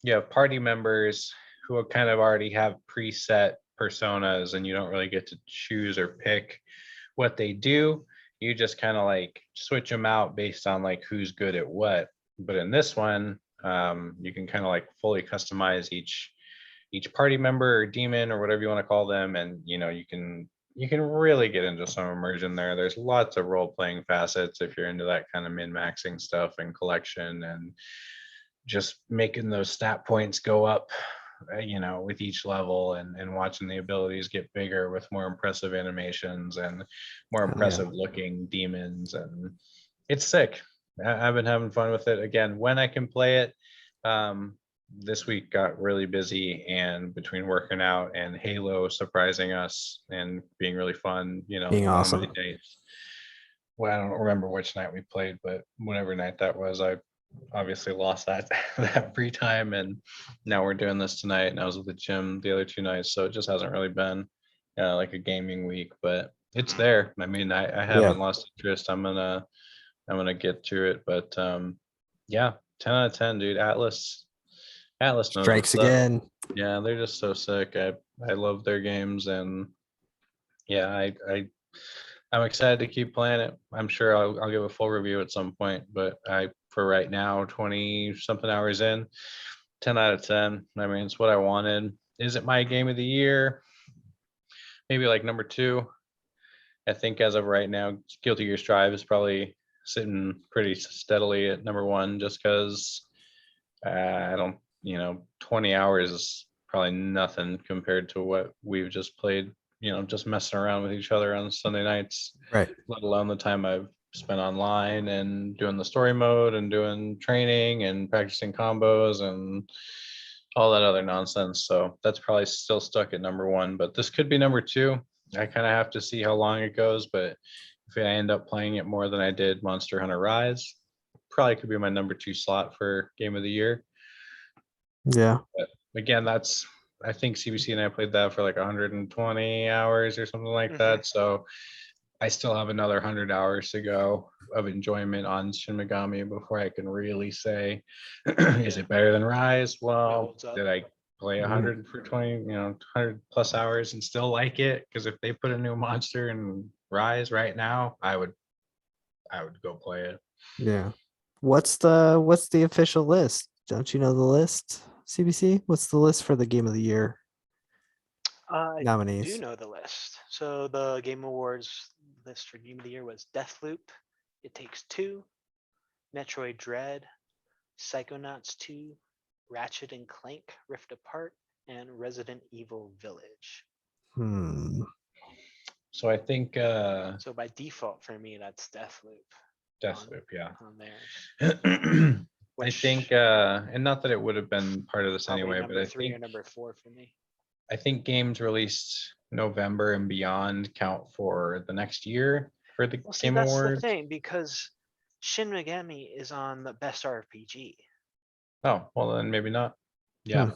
you have party members who kind of already have preset personas, and you don't really get to choose or pick what they do. You just kind of like switch them out based on like who's good at what. But in this one, you can kind of like fully customize each party member or demon or whatever you want to call them, and you can really get into some immersion there. There's lots of role-playing facets if you're into that kind of min-maxing stuff and collection and just making those stat points go up, with each level, and watching the abilities get bigger with more impressive animations and more Hell yeah. impressive looking demons. And It's sick. I've been having fun with it again when I can play it. This week got really busy, and between working out and Halo surprising us and being really fun, Being one of my awesome. days. Well, I don't remember which night we played, but whatever night that was, I obviously lost that that free time, and now we're doing this tonight. And I was at the gym the other 2 nights, so it just hasn't really been like a gaming week, but it's there. I mean, I haven't lost interest. I'm gonna get to it, but yeah, 10 out of 10, dude. Atlas knows Strikes what's up. again. Yeah, they're just so sick. I love their games, and yeah, I'm excited to keep playing it. I'm sure I'll give a full review at some point, but for right now, 20 something hours in, 10 out of 10. I mean, it's what I wanted. Is it my game of the year? Maybe like number 2. I think as of right now, Guilty Gear Strive is probably sitting pretty steadily at number 1, just because I don't, 20 hours is probably nothing compared to what we've just played, just messing around with each other on Sunday nights, Right. let alone the time I've spent online and doing the story mode and doing training and practicing combos and all that other nonsense. So that's probably still stuck at number 1, but this could be number 2. I kind of have to see how long it goes, but if I end up playing it more than I did Monster Hunter Rise, probably could be my number 2 slot for game of the year. Yeah. But again, I think CBC and I played that for like 120 hours or something like that. So I still have another 100 hours to go of enjoyment on Shin Megami before I can really say, is it better than Rise? Well, holds up. did I play 100 for 20, 100 plus hours and still like it? Because if they put a new monster in Rise right now, I would go play it. Yeah. What's the official list? Don't you know the list, CBC? What's the list for the game of the year I do nominees? know the list. So the Game Awards list for Game of the Year was Deathloop, It Takes Two, Metroid Dread, Psychonauts 2, Ratchet and Clank Rift Apart, and Resident Evil Village. So I think So by default for me, that's Deathloop. Deathloop, yeah. On there. I Which think, and not that it would have been part of this probably anyway, but number I 3 think or number 4 for me. I think games released November and beyond count for the next year for the Well, see, Game that's the Awards. thing, because Shin Megami is on the best RPG. Oh, well then maybe not. Yeah.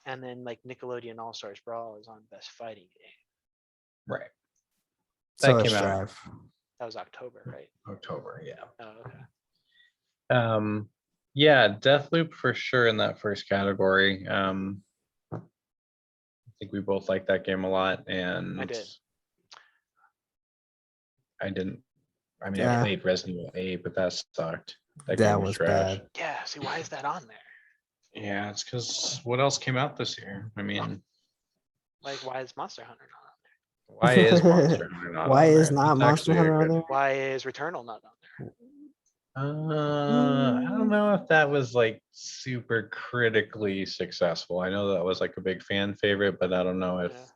And then like Nickelodeon All Stars Brawl is on best fighting game. Right. So That is came out Strive. That was October, right? October, yeah. Oh, okay. Yeah, Deathloop for sure in that first category. I think we both like that game a lot, and I did. I didn't. I mean, Yeah. I played Resident Evil 8, but that sucked. That That game was trash. bad. Yeah, see, why is that on there? Yeah, it's because what else came out this year? I mean, Like, why is Monster Hunter not on there? why is Monster Hunter not Why on is there? not That's Monster actually a Hunter on good- there? Why is Returnal not on there? I don't know if that was like super critically successful. I know that was like a big fan favorite, but I don't know if Yeah.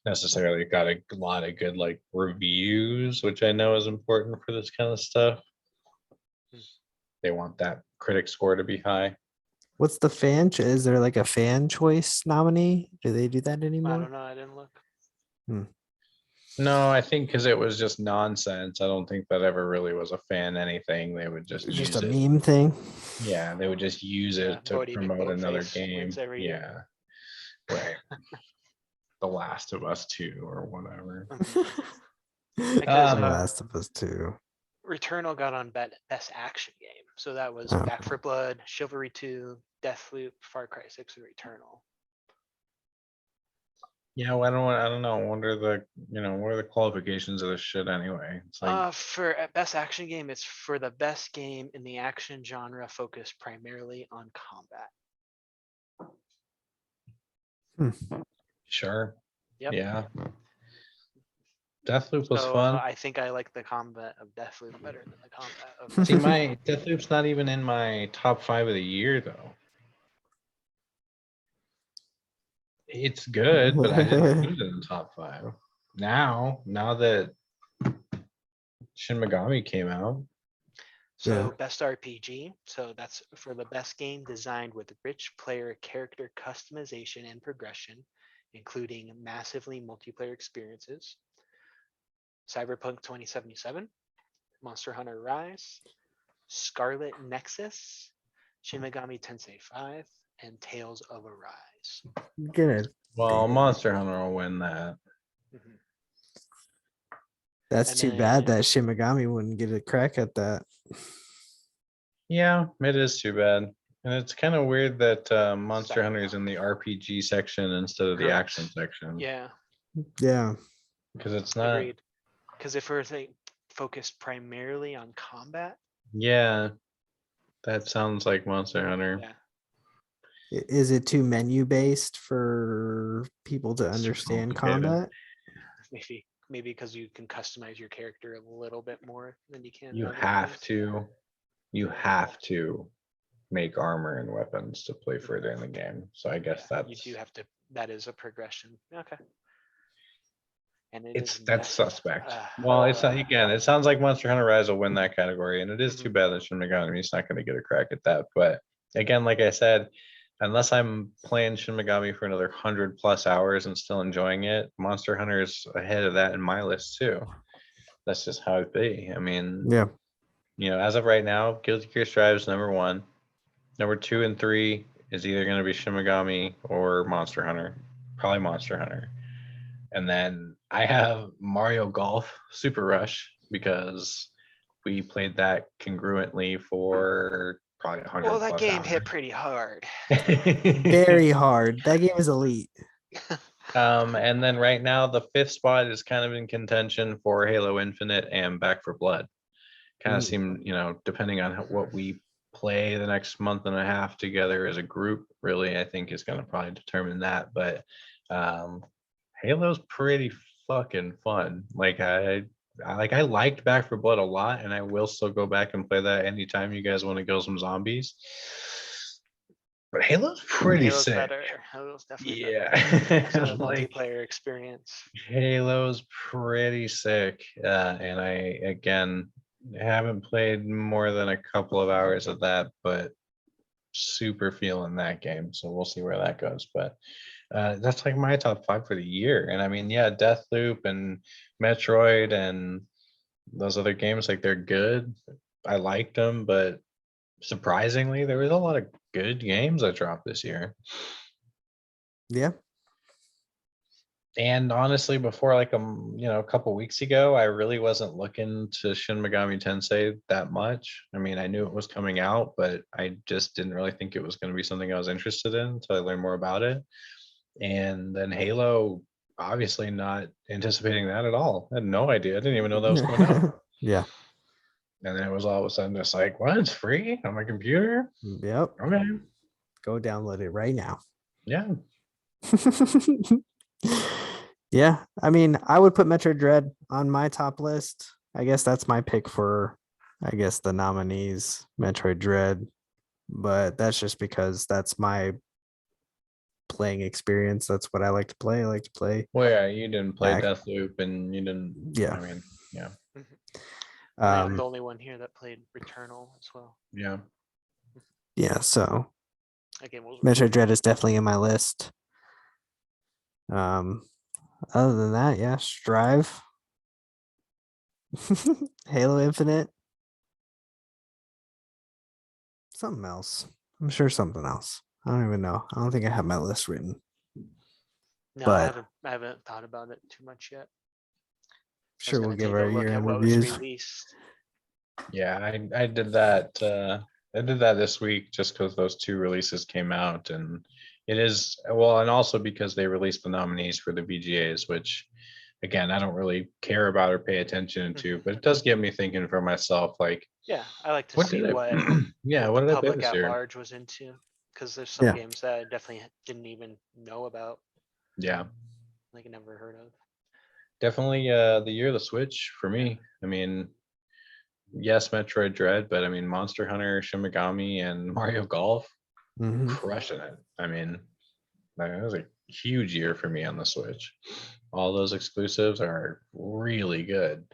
necessarily got a lot of good like reviews, which I know is important for this kind of stuff. They want that critic score to be high. What's the fan? Is there like a fan choice nominee? Do they do that I anymore? don't know. I didn't look. No, I think because it was just nonsense. I don't think that ever really was a fan anything. They would just It's use just a it. meme thing. Yeah, they would just use Yeah, it to Bodhi promote another McBoatface game. wins every year. Yeah. Right. The Last of Us 2 or whatever. Because The Last of Us 2. Returnal got on best action game. So that was Oh. Back 4 Blood, Chivalry 2, Deathloop, Far Cry 6, and Returnal. Yeah, well, I don't know. What are the qualifications of this shit anyway? It's like, For best action game, it's for the best game in the action genre focused primarily on combat. sure. Yep. Yeah. Deathloop was So fun. I think I like the combat of Deathloop better than the combat of See, my Deathloop's not even in my top 5 of the year though. It's good, but I didn't put it in the top 5. Now that Shin Megami came out. So Yeah. best RPG, so that's for the best game designed with rich player character customization and progression, including massively multiplayer experiences. Cyberpunk 2077, Monster Hunter Rise, Scarlet Nexus, Shin Megami Tensei 5, and Tales of Arise. Gonna Well, Monster Hunter will win that. Mhm. That's And too bad then- that Shin Megami wouldn't get a crack at that. Yeah, it is too bad. And it's kind of weird that Monster Hunter is in the RPG section instead of the Correct. action section. Yeah, Yeah. Because it's not. agreed. Because if we're focused primarily on combat, Yeah, that sounds like Monster Hunter. yeah, Is it too menu based for people to It's too understand complicated. combat? maybe because you can customize your character a little bit more than you can. in You other have games. to. You have to make armor and weapons to play further in the game. So I guess Yeah, that's you do have to. That is a progression. Okay. And that's suspect. uh, Well, it's not, again, it sounds like Monster Hunter Rise will win that category, and it is too Mhm. bad that Shin Megami is not going to get a crack at that. But again, like I said, unless I'm playing Shin Megami for another 100+ hours and still enjoying it, Monster Hunter is ahead of that in my list too. That's just how it be. I mean, Yeah. as of right now, Guilty Gear Strive is number 1. Number 2 and 3 is either going to be Shin Megami or Monster Hunter. Probably Monster Hunter. And then I have Mario Golf Super Rush because we played that congruently for probably 100 well, that plus game hours. hit pretty hard. Very hard. That game is elite. And then right now the 5th spot is kind of in contention for Halo Infinite and Back for Blood. Kind of Mm. seem, depending on what we play the next month and a half together as a group, really, I think is going to probably determine that. But Halo's pretty fucking fun. Like I liked Back for Blood a lot, and I will still go back and play that anytime you guys want to kill some zombies. But Halo's pretty Halo's sick. better. Halo's definitely better. Yeah, It's a like multiplayer experience. Halo's pretty sick. And I again haven't played more than a couple of hours of that, but super feeling that game. So we'll see where that goes. But that's like my top 5 for the year. And I mean, yeah, Deathloop and Metroid and those other games, like they're good. I liked them, but surprisingly, there was a lot of good games that dropped this year. Yeah. And honestly, before like a couple weeks ago, I really wasn't looking to Shin Megami Tensei that much. I mean, I knew it was coming out, but I just didn't really think it was going to be something I was interested in until I learned more about it. And then Halo, obviously not anticipating that at all. I had no idea. I didn't even know that was coming out. Yeah. And then it was all of a sudden just like, what? It's free on my computer? Yep. Okay. Go download it right now. Yeah. Yeah, I mean, I would put Metroid Dread on my top list. I guess that's my pick for, the nominees, Metroid Dread. But that's just because that's my playing experience. That's what I like to play. I like to play. Well, yeah, you didn't play Act- Deathloop and you didn't. Yeah. I mean, yeah. I'm the only one here that played Returnal as well. Yeah. Yeah, so That game was Metroid Dread is definitely in my list. Other than that, yeah, Strive, Halo Infinite, something else. I'm sure something else. I don't even know. I don't think I have my list written. No, But- I haven't thought about it too much yet. Sure, we'll gonna give take a our look year at in what was reviews. released. Yeah, I did that. I did that this week just because those 2 releases came out, and it is well, and also because they released the nominees for the VGAs, which again I don't really care about or pay attention to, but it does get me thinking for myself, like Yeah, I like to what see did what yeah, what what the did I play public this at year? large was into, because there's some Yeah. games that I definitely didn't even know about, Yeah, like never heard of. definitely the year of the Switch for me. I mean, yes, Metroid Dread, but I mean Monster Hunter, Shin Megami, and Mario Golf. Mhm. Crushing it. I mean, it was a huge year for me on the Switch. All those exclusives are really good.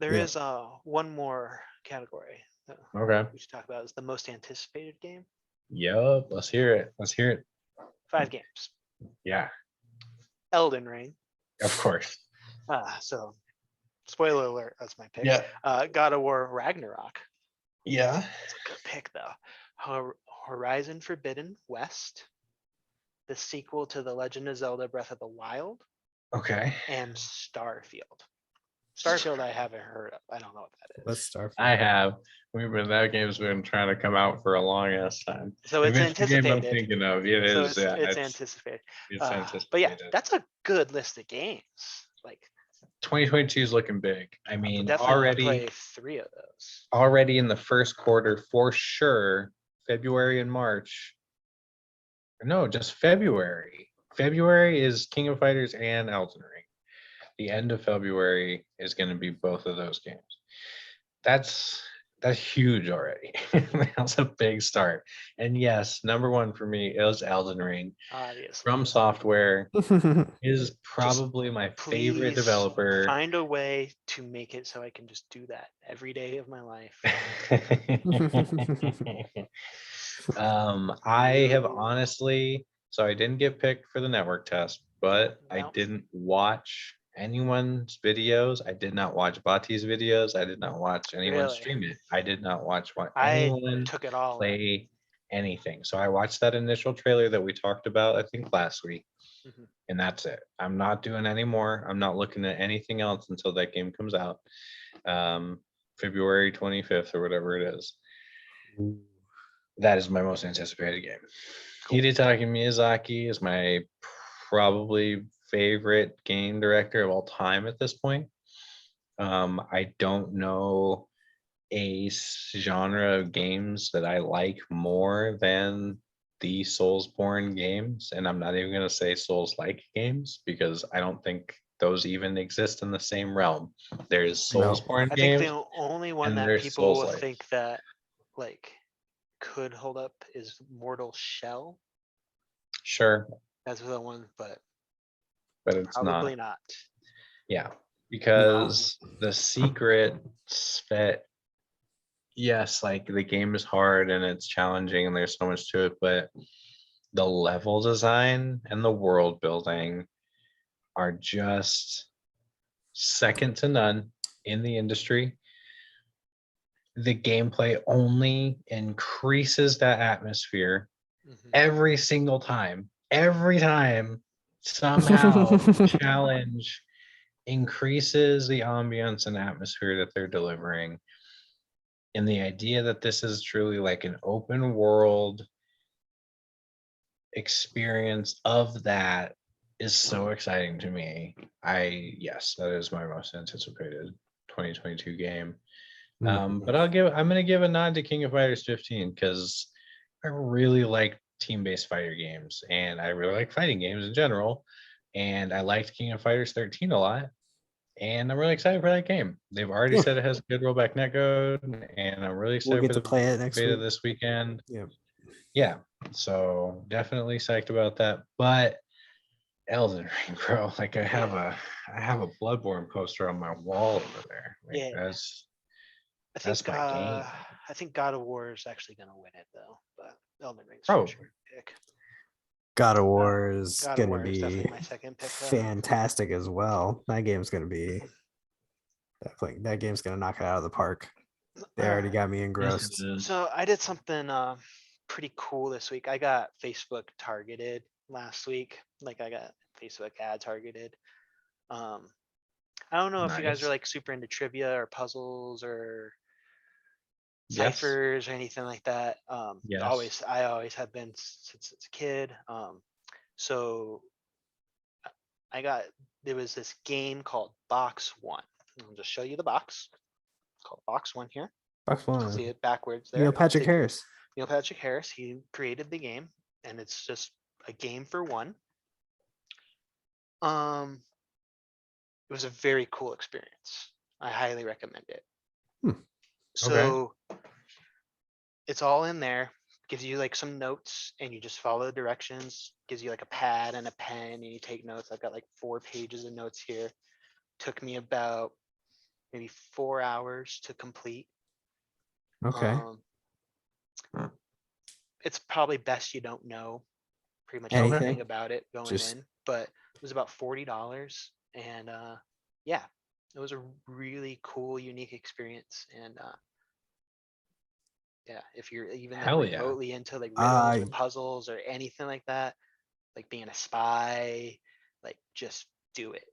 There Yeah. is one more category that Okay. we should talk about is the most anticipated game. Yup. Let's hear it. Let's hear it. 5 games. Yeah. Elden Ring. Of course. So spoiler alert, that's my pick. Yeah. God of War Ragnarok. Yeah. It's a good pick though. Horizon Forbidden West, the sequel to The Legend of Zelda Breath of the Wild, Okay. and Starfield. Starfield I haven't heard of. I don't know what that is. Let's start. I have. That game's been trying to come out for a long ass time. So it's Maybe the game I'm anticipated. thinking of. It So is. it's anticipated. It's anticipated. But yeah, that's a good list of games. Like 2022 is looking big. I mean, definitely wanna already play 3 of those. already in the first quarter for sure, February and March. No, just February. February is King of Fighters and Elden Ring. The end of February is going to be both of those games. That's huge already. That's a big start. And yes, number one for me is Elden Ring. Obviously. From Software is probably my favorite Please developer. Find a way to make it so I can just do that every day of my life. I have honestly, so I didn't get picked for the network test, but I No. didn't watch anyone's videos. I did not watch Bati's videos. I did not watch anyone Really? stream it. I did not watch I anyone took it all. play anything. So I watched that initial trailer that we talked about, I think last week, Mhm. and that's it. I'm not doing any more. I'm not looking at anything else until that game comes out. February 25th or whatever it is. That is my most anticipated game. Hidetaka Miyazaki is my probably favorite game director of all time at this point. I don't know a genre of games that I like more than the Soulsborne games, and I'm not even going to say Souls-like games because I don't think those even exist in the same realm. There's No. Soulsborne I think games. the only one and that there's people will Souls-like. think that like could hold up is Mortal Shell. Sure, That's the one, but but it's probably not. not. Yeah, because the secrets that, yes, like the game is hard and it's challenging and there's so much to it, but the level design and the world building are just second to none in the industry. The gameplay only increases that atmosphere Mhm. every single time. Every time, somehow, challenge increases the ambience and atmosphere that they're delivering. And the idea that this is truly like an open world experience of that is so exciting to me. Yes, that is my most anticipated 2022 game. But I'm gonna give a nod to King of Fighters 15 because I really like team-based fighter games and I really like fighting games in general. And I liked King of Fighters 13 a lot. And I'm really excited for that game. They've already Yeah. said it has good rollback netcode, and I'm really We'll excited get for to the play it next beta week. this weekend. Yeah. Yeah, so definitely psyched about that. But Elden Ring, bro, like I have a Bloodborne poster on my wall over there. Like, Yeah. that's I think my game. I think God of War is actually gonna win it though, but Elden Ring's Probably. for sure pick. God of War is God of gonna War is be definitely my second pick though. fantastic as well. That game's gonna be definitely, that game's gonna knock it out of the park. They already got me engrossed. So I did something pretty cool this week. I got Facebook targeted last week. Like I got Facebook ad targeted. I don't know if you guys are Nice. like super into trivia or puzzles or Yes. ciphers or anything like that. Yes. I always have been since a kid. So there was this game called Box One. I'll just show you the box. It's called Box One here. Box See One. it backwards there. Neil Patrick It's a- Harris. Neil Patrick Harris. He created the game, and it's just a game for one. It was a very cool experience. I highly recommend it. So it's all in there. Gives you like some notes, and you just follow the directions. Gives you like a pad and a pen, and you take notes. I've got like 4 pages of notes here. Took me about maybe 4 hours to complete. Okay. It's probably best you don't know pretty much Anything? anything about it going Just- in, but it was about $40, and yeah, it was a really cool, unique experience. And yeah, if you're even like Hell yeah. remotely into like riddles or I- puzzles or anything like that, like being a spy, like just do it.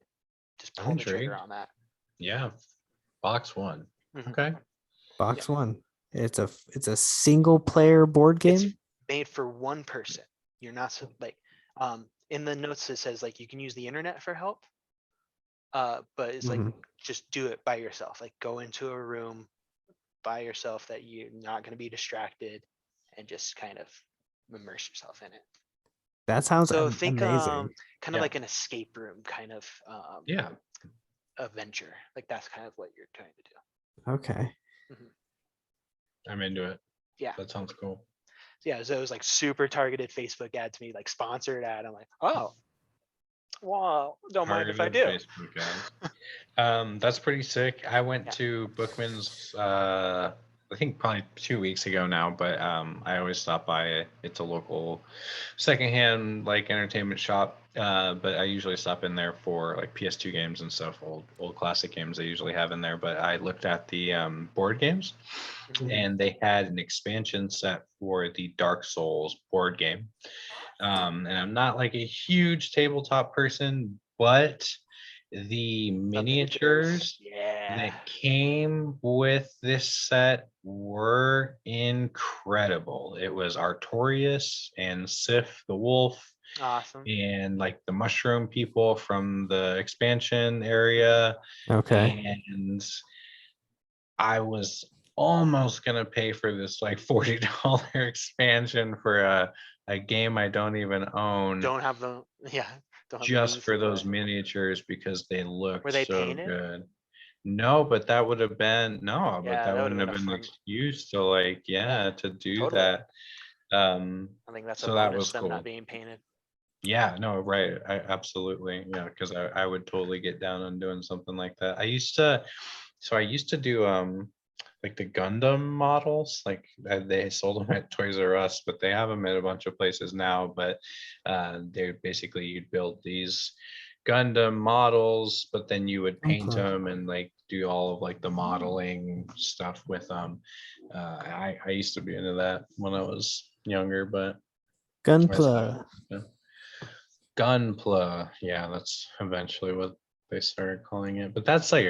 Just pull the trigger intrigued. on that. Yeah. Box one. Mhm. Okay. Box one. It's a single player board It's game. made for one person. You're not so like in the notes it says like you can use the internet for help. But it's like Mhm. just do it by yourself. Like go into a room by yourself that you're not going to be distracted, and just kind of immerse yourself in it. That sounds So think amazing. kind of Yeah. like an escape room kind of Yeah. adventure. Like that's kind of what you're trying to do. Okay. I'm into it. Yeah. That sounds cool. Yeah. So it was like super targeted Facebook ad to me, like sponsored ad. I'm like, oh, well, don't mind if I do. Targeted Facebook ads. That's pretty sick. I went Yeah. to Bookman's I think probably 2 weeks ago now, but I always stop by it. It's a local secondhand like entertainment shop. But I usually stop in there for like PS2 games and stuff, old classic games they usually have in there. But I looked at the board games, Mhm. and they had an expansion set for the Dark Souls board game. And I'm not like a huge tabletop person, but the miniatures Yeah. that came with this set were incredible. It was Artorias and Sif the wolf Awesome. and like the mushroom people from the expansion area. Okay. And I was almost gonna pay for this like $40 expansion for a game I don't even own Don't have the yeah. Don't have the just means for to those play. miniatures because they Were looked they so painted? good. No, but that would have been no, but Yeah, that that would wouldn't have have been a been the fun. excuse to like, yeah, to do Totally. that. I think that's a So that bonus was them cool. not being painted. Yeah, no, right. Absolutely. Yeah, because I would totally get down on doing something like that. I used to do like the Gundam models, like they sold them at Toys R Us, but they have them at a bunch of places now. But they're basically you'd build these Gundam models, but then you would paint Okay. them and like do all of like the modeling stuff with them. I used to be into that when I was younger, but Gunpla. yeah. Gunpla, yeah, that's eventually what they started calling it. But that's like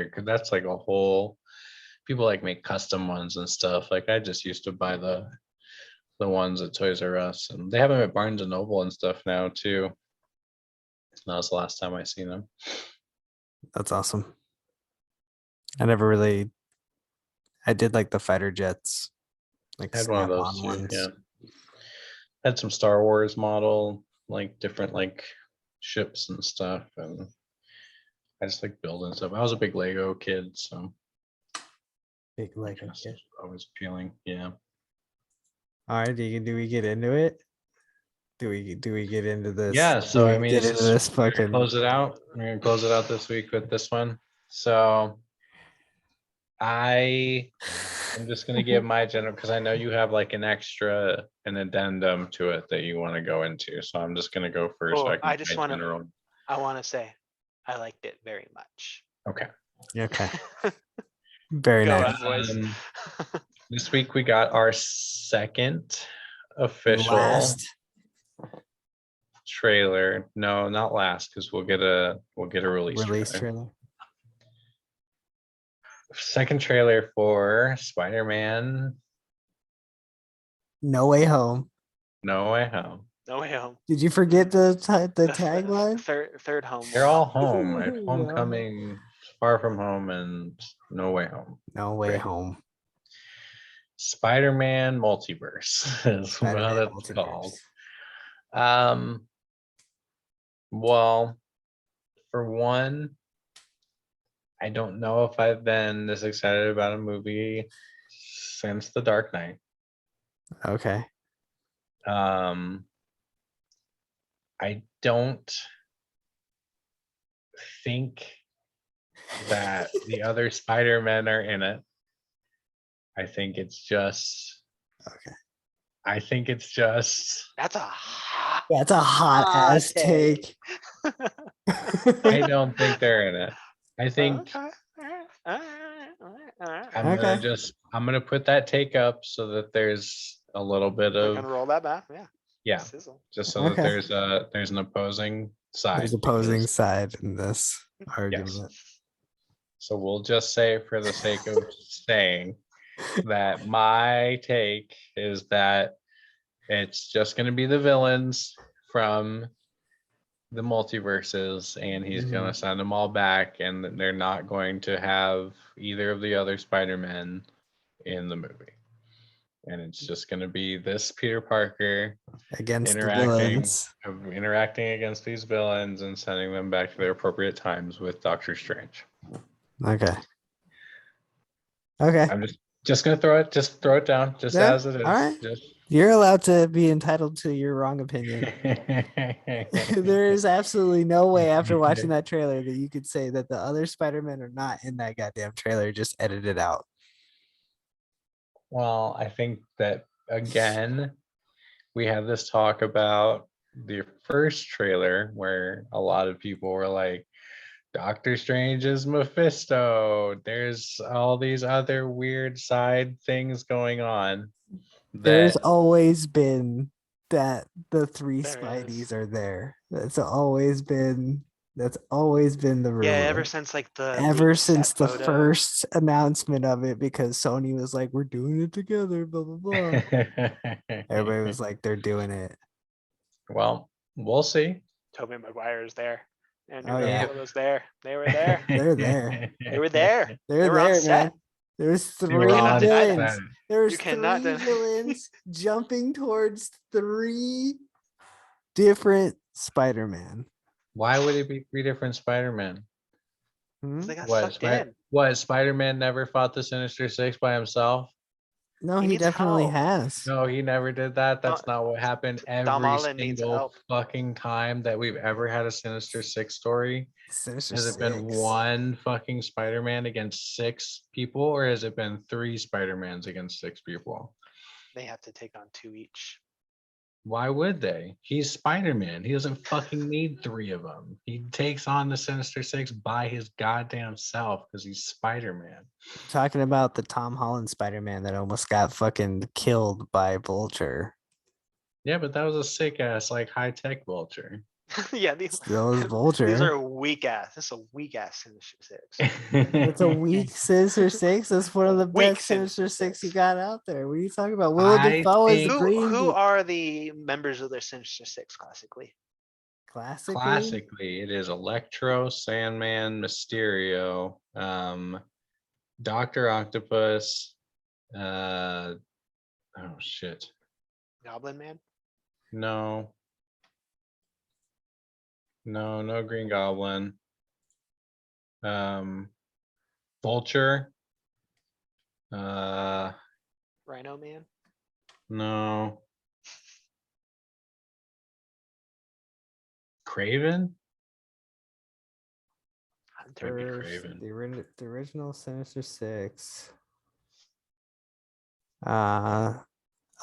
a whole people like make custom ones and stuff. Like I just used to buy the ones at Toys R Us, and they have them at Barnes and Noble and stuff now too. That was the last time I seen them. That's awesome. I did like the fighter jets, like I had one of those snap-on too. ones. Yeah, had some Star Wars model, like different like ships and stuff, and I just like building stuff. I was a big Lego kid, so Big I Lego guess kit. it's always appealing. Yeah. All right, do we get into it? Do we get into this? Yeah, so Do I we mean, get it's into just this we're gonna fucking close it out. We're gonna close it out this week with this one. So I'm just gonna give my general because I know you have like an addendum to it that you want to go into. So I'm just gonna go first. So Oh, I can I just my want to. general. I want to say, I liked it very much. Okay. Okay. Very Go nice. ahead, boys. This week we got our second official Last. trailer. No, not last, because we'll get a release Release trailer. trailer. Second trailer for Spider-Man No Way Home. No Way Home. No way home. Did you forget the The tagline? Third home. They're one. all home. I have Yeah. Homecoming, Far From Home, and No Way Home. No Way Great. Home. Spider-Man Multiverse is what Spider-Man it's called. Multiverse. Well, for one, I don't know if I've been this excited about a movie since The Dark Knight. Okay. I don't think that the other Spider-Men are in it. I think it's just. Okay. I think it's just. That's a hot. That's a hot ass take. I don't think they're in it. I think Okay. Alright. Okay. I'm gonna put that take up so that there's a little bit We're of, gonna roll that back, yeah. yeah, Sizzle. just so that Okay. there's an opposing side. There's opposing because- side in this argument. Yes. So we'll just say, for the sake of saying, that my take is that it's just gonna be the villains from the multiverses, and he's gonna send them all back, and that they're not going to have either of the other Spider-Men in the movie. And it's just gonna be this Peter Parker Against the interacting villains. interacting against these villains and sending them back to their appropriate times with Doctor Strange. Okay. Okay. I'm just gonna throw it down just Yeah, as it is. alright. Just You're allowed to be entitled to your wrong opinion. There is absolutely no way after watching that trailer that you could say that the other Spider-Men are not in that goddamn trailer, just edit it out. Well, I think that again, we had this talk about the first trailer where a lot of people were like, Doctor Strange is Mephisto. There's all these other weird side things going on. There's That always been that the three There Spideys is. are there. That's always been the rumor. Yeah, ever since like the Ever leaked set since the photo. first announcement of it, because Sony was like, we're doing it together, blah blah blah. Everybody was like, they're doing it. well, we'll see. Tobey Maguire's there. Andrew Oh, yeah. Garfield was there. They were there. They're there. They were there. They're They were on there, man. set. There's They were three cannot deny that. villains. There's You cannot three deny- villains jumping towards three different Spider-Man. Why would it be three different Spider-Man? Hmm? They got What, sucked in. Spider-Man never fought the Sinister Six by himself? No, He he needs definitely help. has. No, he never did that. That's Tom- not what happened Tom every Holland needs single help. fucking time that we've ever had a Sinister Six story. Sinister Has it been Six. one fucking Spider-Man against six people, or has it been three Spider-Mans against six people? They have to take on two each. Why would they? He's Spider-Man. He doesn't fucking need three of them. He takes on the Sinister Six by his goddamn self because he's Spider-Man. Talking about the Tom Holland Spider-Man that almost got fucking killed by Vulture. Yeah, but that was a sick ass, like high-tech Vulture. Yeah, these Still is these Vulture. are weak ass. This is a weak ass Sinister Six. It's a weak Sinister Six. That's one of the Weak best Sinister Sinister Six you Six. got out there. What are you talking about? Willem I Dafoe is think- the Who Green who Dude. are the members of their Sinister Six classically? Classically? Classically, it is Electro, Sandman, Mysterio, Doctor Octopus, oh shit. Goblin Man? No. No Green Goblin. Vulture. Rhino Man? No. Craven? Hunter? Maybe First, Craven. the original Sinister Six.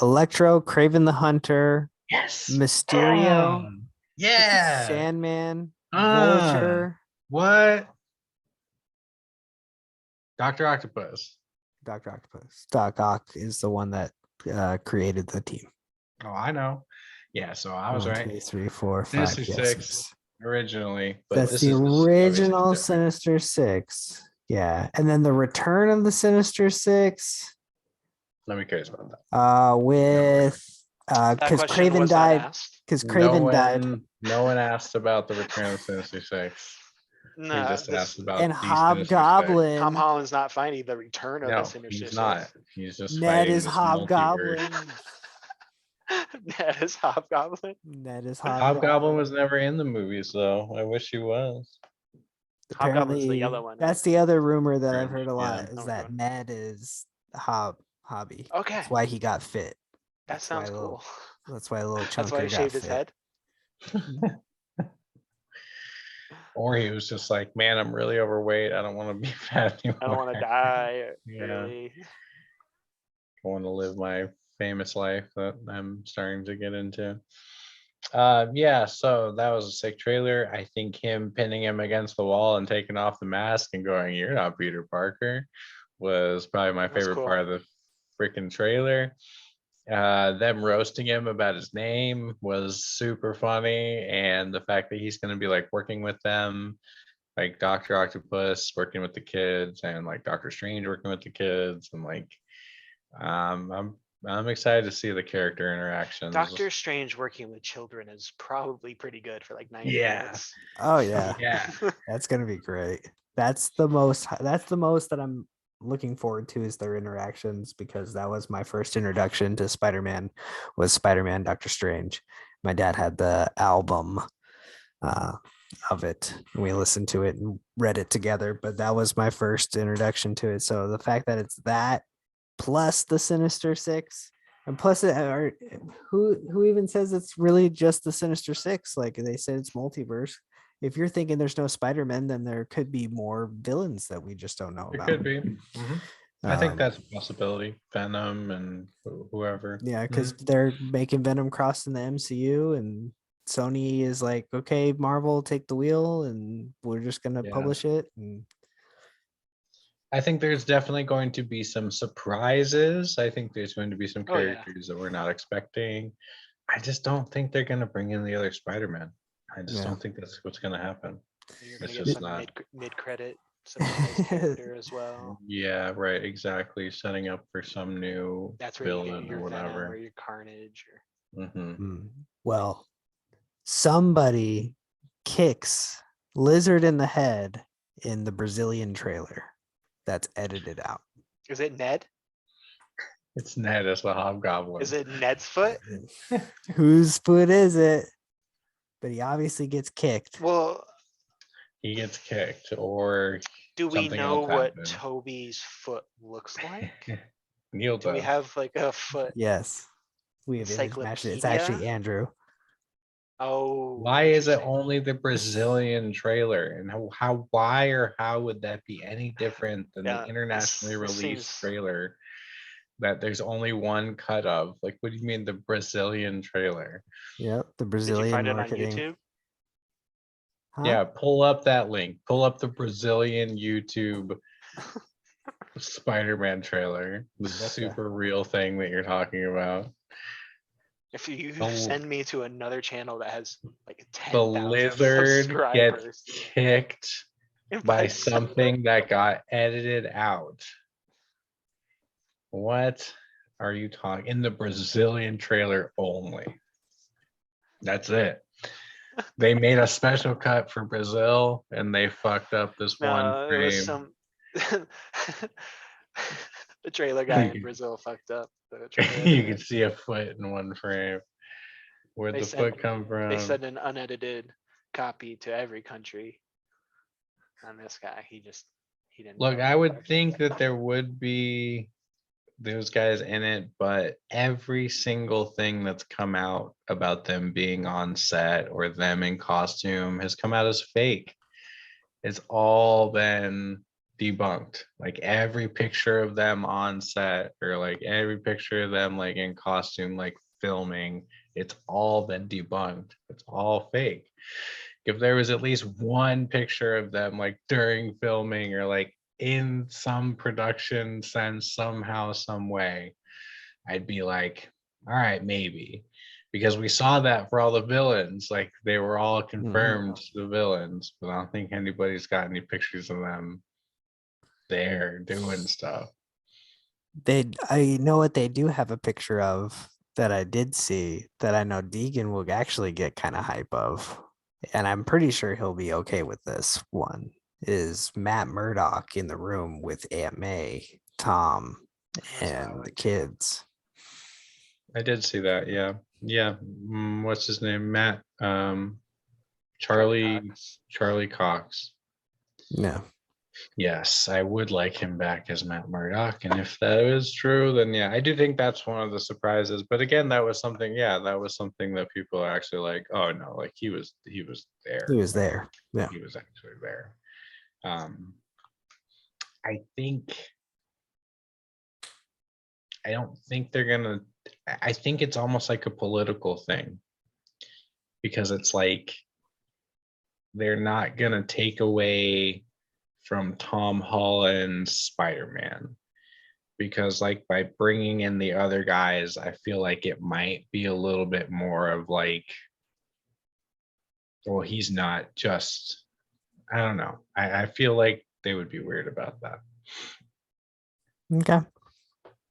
Electro, Craven the Hunter, Yes. Mysterio, Yeah. Sandman, Ah. Vulture, What? Dr. Octopus. Dr. Octopus. Doc Ock is the one that created the team. Oh, I know. Yeah, so I was 1, right 2, 3, 4, 5. Sinister yes, Six. yes. Originally. But That's this the is obviously original different. Sinister Six. Yeah. And then the return of the Sinister Six Let me curious about that. with That because question Craven was not died. asked. Because Craven died. No one asked about the return of Sinister Six. No, We just this- asked about And the Sinister Six. Hobgoblin. Tom Holland's not finding the return of No, the Sinister he's Six. not. He's just Ned fighting is this Hobgoblin. multiverse. That is Hobgoblin. Ned is Hobgoblin was never in the movies, though. I wish he was. Hobgoblin's the Apparently, yellow one, right? that's the other rumor that I've Fringe, heard a lot yeah. is Okay. that Ned is Hobby. Okay, That's why he got fit. that That's why sounds little- cool. That's why little That's why chunker he got shaved his fit. head. Or he was just like, man, I'm really overweight. I don't want to be fat anymore. I don't want to die Yeah. early. I want to live my famous life that I'm starting to get into. Yeah, so that was a sick trailer. I think him pinning him against the wall and taking off the mask and going, "You're not Peter Parker," was probably my That was favorite cool. part of the freaking trailer. Them roasting him about his name was super funny, and the fact that he's going to be like working with them, like Doctor Octopus working with the kids, and like Doctor Strange working with the kids, and like I'm excited to see the character interactions. Doctor Strange working with children is probably pretty good for like 90 Yeah. minutes. Oh yeah, Yeah, that's gonna be great. That's the most. That's the most that I'm looking forward to is their interactions because that was my first introduction to Spider-Man. Was Spider-Man Doctor Strange. My dad had the album uh, of it. And we listened to it and read it together. But that was my first introduction to it. So the fact that it's that plus the Sinister Six. And plus, who even says it's really just the Sinister Six? Like they said, it's multiverse. If you're thinking there's no Spider-Man, then there could be more villains that we just don't know it about. could be. Mhm. I think Um, that's a possibility. Venom and whoever. Yeah, because they're making Venom cross in the MCU, and Sony is like, okay, Marvel, take the wheel, and we're just gonna Yeah. publish it. And I think there's definitely going to be some surprises. I think there's going to be some Oh, yeah. characters that we're not expecting. I just don't think they're going to bring in the other Spider-Man. I just Yeah. don't think that's what's going to happen. You're gonna It's get just some not. mid credit surprise character as well. Yeah, right. Exactly. Setting up for some new That's where you get villain your or Venom or whatever. your Carnage or Hmm. Well, somebody kicks Lizard in the head in the Brazilian trailer that's edited out. is it Ned? It's Ned as the Hobgoblin. Is it Ned's foot? Whose foot is it? But he obviously gets kicked. Well, He gets kicked, or do we something know else what happened. Toby's foot looks like? Neil Do we does. have like a foot? Yes. We have image matched it. It's actually Encyclopedia? Andrew. Oh, Why is it interesting. only the Brazilian trailer? And why or how would that be any different than Yeah, the internationally this released seems- trailer that there's only one cut of? Like, what do you mean the Brazilian trailer? Yep. The Did you Brazilian find it on marketing. YouTube? Huh? Yeah, pull up that link. Pull up the Brazilian YouTube Spider-Man trailer. The Betcha. super real thing that you're talking about. If you The- send me to another channel that has like The 10,000 lizard gets subscribers kicked by some- something that got edited out. What are you talking in the Brazilian trailer only? That's it. They made a special cut for Brazil and they fucked up this one No, it was frame. some. The trailer guy in You- Brazil fucked up. The You trailer. can see a foot in one frame. Where'd They the sent- foot come from? They sent an unedited copy to every country. And this guy, he didn't. Look, know I the would part. think that there would be those guys in it, but every single thing that's come out about them being on set or them in costume has come out as fake. It's all been debunked. Like every picture of them on set or like every picture of them like in costume, like filming, it's all been debunked. It's all fake. If there was at least one picture of them like during filming or like in some production sense somehow, some way, I'd be like, all right, maybe. Because we saw that for all the villains, like they were all confirmed the villains, but I don't think anybody's got any pictures of them there doing stuff. I know what they do have a picture of that I did see that I know Deegan will actually get kind of hype of. And I'm pretty sure he'll be okay with this one. Is Matt Murdock in the room with Aunt May, Tom, That's what I and the like. kids? I did see that, yeah. Yeah. What's his name? Matt. Charlie Cox. Charlie Cox. No. Yes, I would like him back as Matt Murdock, and if that is true, then yeah, I do think that's one of the surprises. But again, that was something, yeah, that was something that people are actually like, oh no, like he was there. He was there. Yeah. He was actually there. Um, I think I don't think they're gonna. I think it's almost like a political thing because it's like they're not gonna take away from Tom Holland's Spider-Man because like by bringing in the other guys, I feel like it might be a little bit more of like, well, he's not just. I don't know. I feel like they would be weird about that. Okay.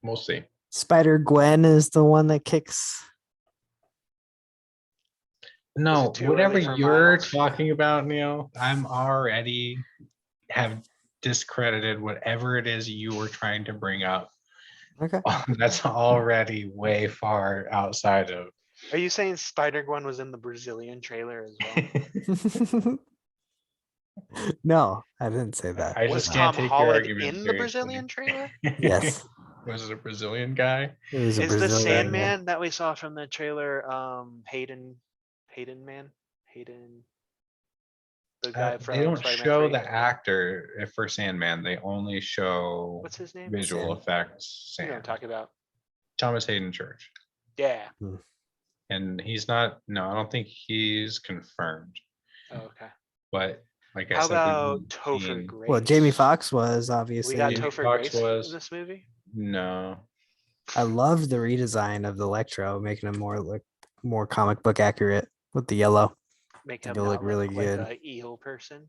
We'll see. Spider Gwen is the one that kicks. No, too whatever early for you're Miles? talking about, Neil, I'm already have discredited whatever it is you were trying to bring up. Okay. That's already way far outside of. Are you saying Spider-Gwen was in the Brazilian trailer as well? No, I didn't say that. I Was just can't Tom take your Holland argument in the seriously. Brazilian trailer? Yes. Was it a Brazilian guy? It was a Is the Brazilian. Sandman that we saw from the trailer, Hayden, the guy from They don't Spider-Man show 3? the actor for Sandman. They only show What's his name? visual Sand. effects. You know what I'm Sand. talking about? Thomas Hayden Church. Yeah. And he's not. No, I don't think he's confirmed. Oh, okay. But like I How said, we've about been Topher seeing- Grace? Well, Jamie Foxx was We obviously. got Jamie Topher Foxx Grace was- in this movie? No. I loved the redesign of the Electro, making him more comic book accurate with the yellow. Make think him it not looked really look good. like a eel person,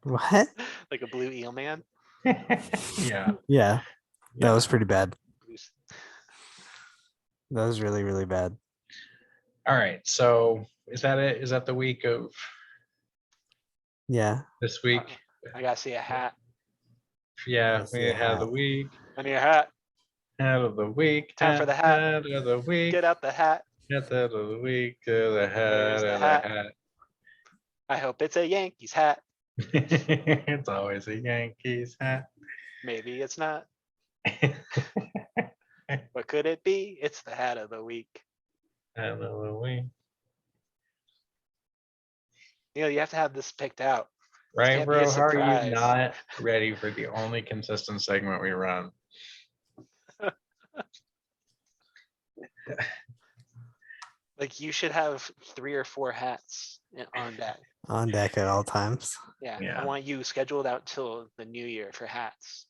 What? like a blue eel man. Yeah. Yeah, that Yeah. was pretty bad. That was really, really bad. All right. So is that it? Is that the week of Yeah. this week? I gotta see a hat. Yeah, Let's we see a have the hat. week. I need a hat. Hat of the week. Time for the hat. Hat of the week. Get out the hat. Hat of the week. The hat Where's the of the hat? hat. I hope it's a Yankees hat. It's always a Yankees hat. Maybe it's not. What could it be? It's the hat of the week. Hat of the week. Neil, you have to have this picked out. Right, can't be a bro? How are surprise. you not ready for the only consistent segment we run? Like you should have 3 or 4 hats on deck. On deck at all times. Yeah, Yeah. I want you scheduled out till the new year for hats.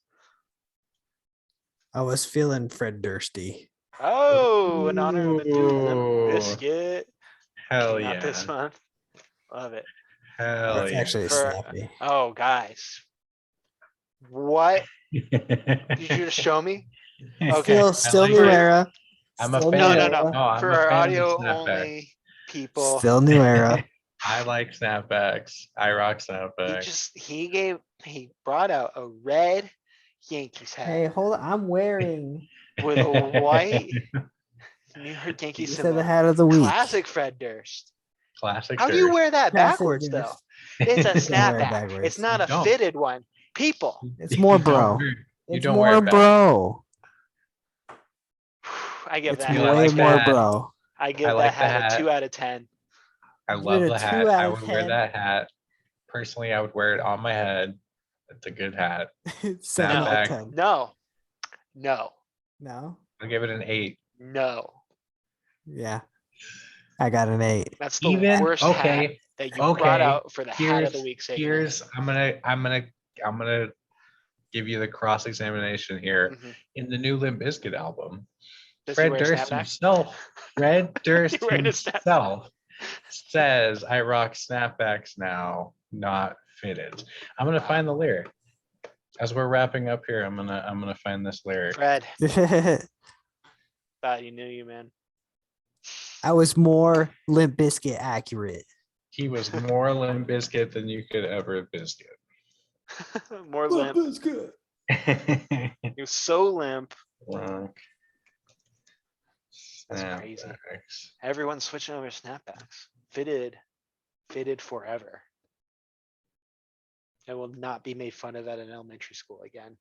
I was feeling Fred Dursty. Oh, in honor of the new Ooh. Limp Biscuit Hell came out yeah. this month. Love it. Hell It's yeah. actually For- snappy. Oh, guys. What? Did you just show me? Okay. Still like new it. era. I'm a Still fan new No, of- no, era. no. Oh, I'm For a our fan of the audio snapback. only people. Still new era. I like snapbacks. I rock snapbacks. He brought out a red Yankees hat Hey, hold on. I'm wearing. with a white New York You Yankees said the symbol. hat of the week. Classic Fred Durst. Classic. How do you Durst. wear that Classic backwards though? Durst. It's a You don't wear it snapback. backwards. It's not You a don't. fitted one. People. It's more You don't bro. wear- you It's don't wear more it back. bro. I give It's that You way hat. like a more that? bro. I give like that the hat a hat. 2 out of 10. I Give love it a the 2 hat. out I of would wear 10. that hat. Personally, I would wear it on my head. It's a good hat. 7 out of Snapback. 10. No. No. No. I'll give it an 8. No. Yeah. I got an 8. That's the Even worst hat okay. that you brought Okay, out for the hat of the Here's week segment. here's I'm gonna give you the cross examination here. Mhm. In the new Limp Bizkit album, Does he Fred wear a Durst snapback? himself, Fred Durst wearing a snapback? himself says, "I rock snapbacks now, not fitted." I'm gonna find the lyric. As we're wrapping up here, I'm gonna find this lyric. Fred, I thought you knew you, man. was more Limp Biscuit accurate. He was more Limp Bizkit than you could ever Bizkit. More limp. Bizkit. He was so limp. Rock That's crazy. snapbacks. Everyone's switching over to snapbacks. Fitted forever. I will not be made fun of at an elementary school again.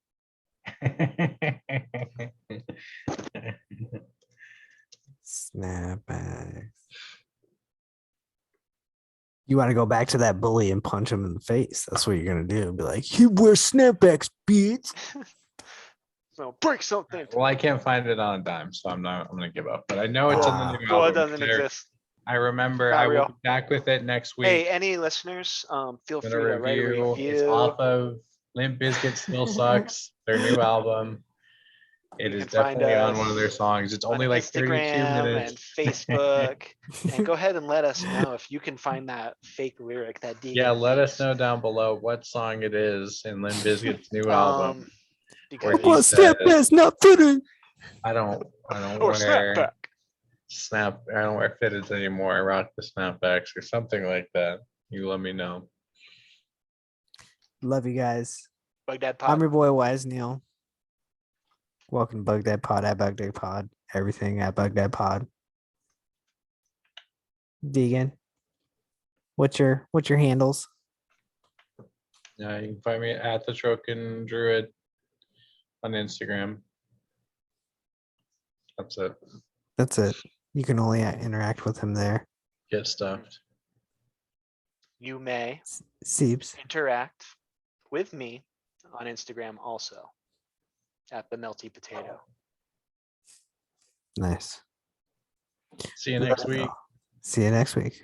Snapbacks. You want to go back to that bully and punch him in the face. That's what you're gonna do. Be like, you wear snapbacks, bitch. So break something. Well, I can't find it on a dime, so I'm gonna give up, but I know it's in the new Well, it album. doesn't exist. I remember Not I will real. be back with it next week. Hey, any listeners, feel I'm free gonna to write a review. It's review. off of Limp Bizkit Still Sucks, their new album. It You is can find definitely on one of their us songs. It's on only like 32 Instagram and minutes. Facebook. And go ahead and let us know if you can find that fake lyric that Deegan Yeah, let us makes. know down below what song it is in Limp Bizkit's new album. Where Because he Well, said, snapbacks not fitting. I don't or wear snapback. I don't wear fitteds anymore. I rock the snapbacks or something like that. You let me know. Love you guys. Bug Dad I'm Pod. your boy Wise Neil. Welcome to Bug Dad Pod at Bug Dad Pod. Everything at Bug Dad Pod. Deegan, what's your handles? Yeah, you can find me at the Troken Druid on Instagram. That's it. That's it. You can only interact with him there. Get stuffed. You may Seeps. interact with me on Instagram also at the Melty Potato. Nice. See you next week. See you next week.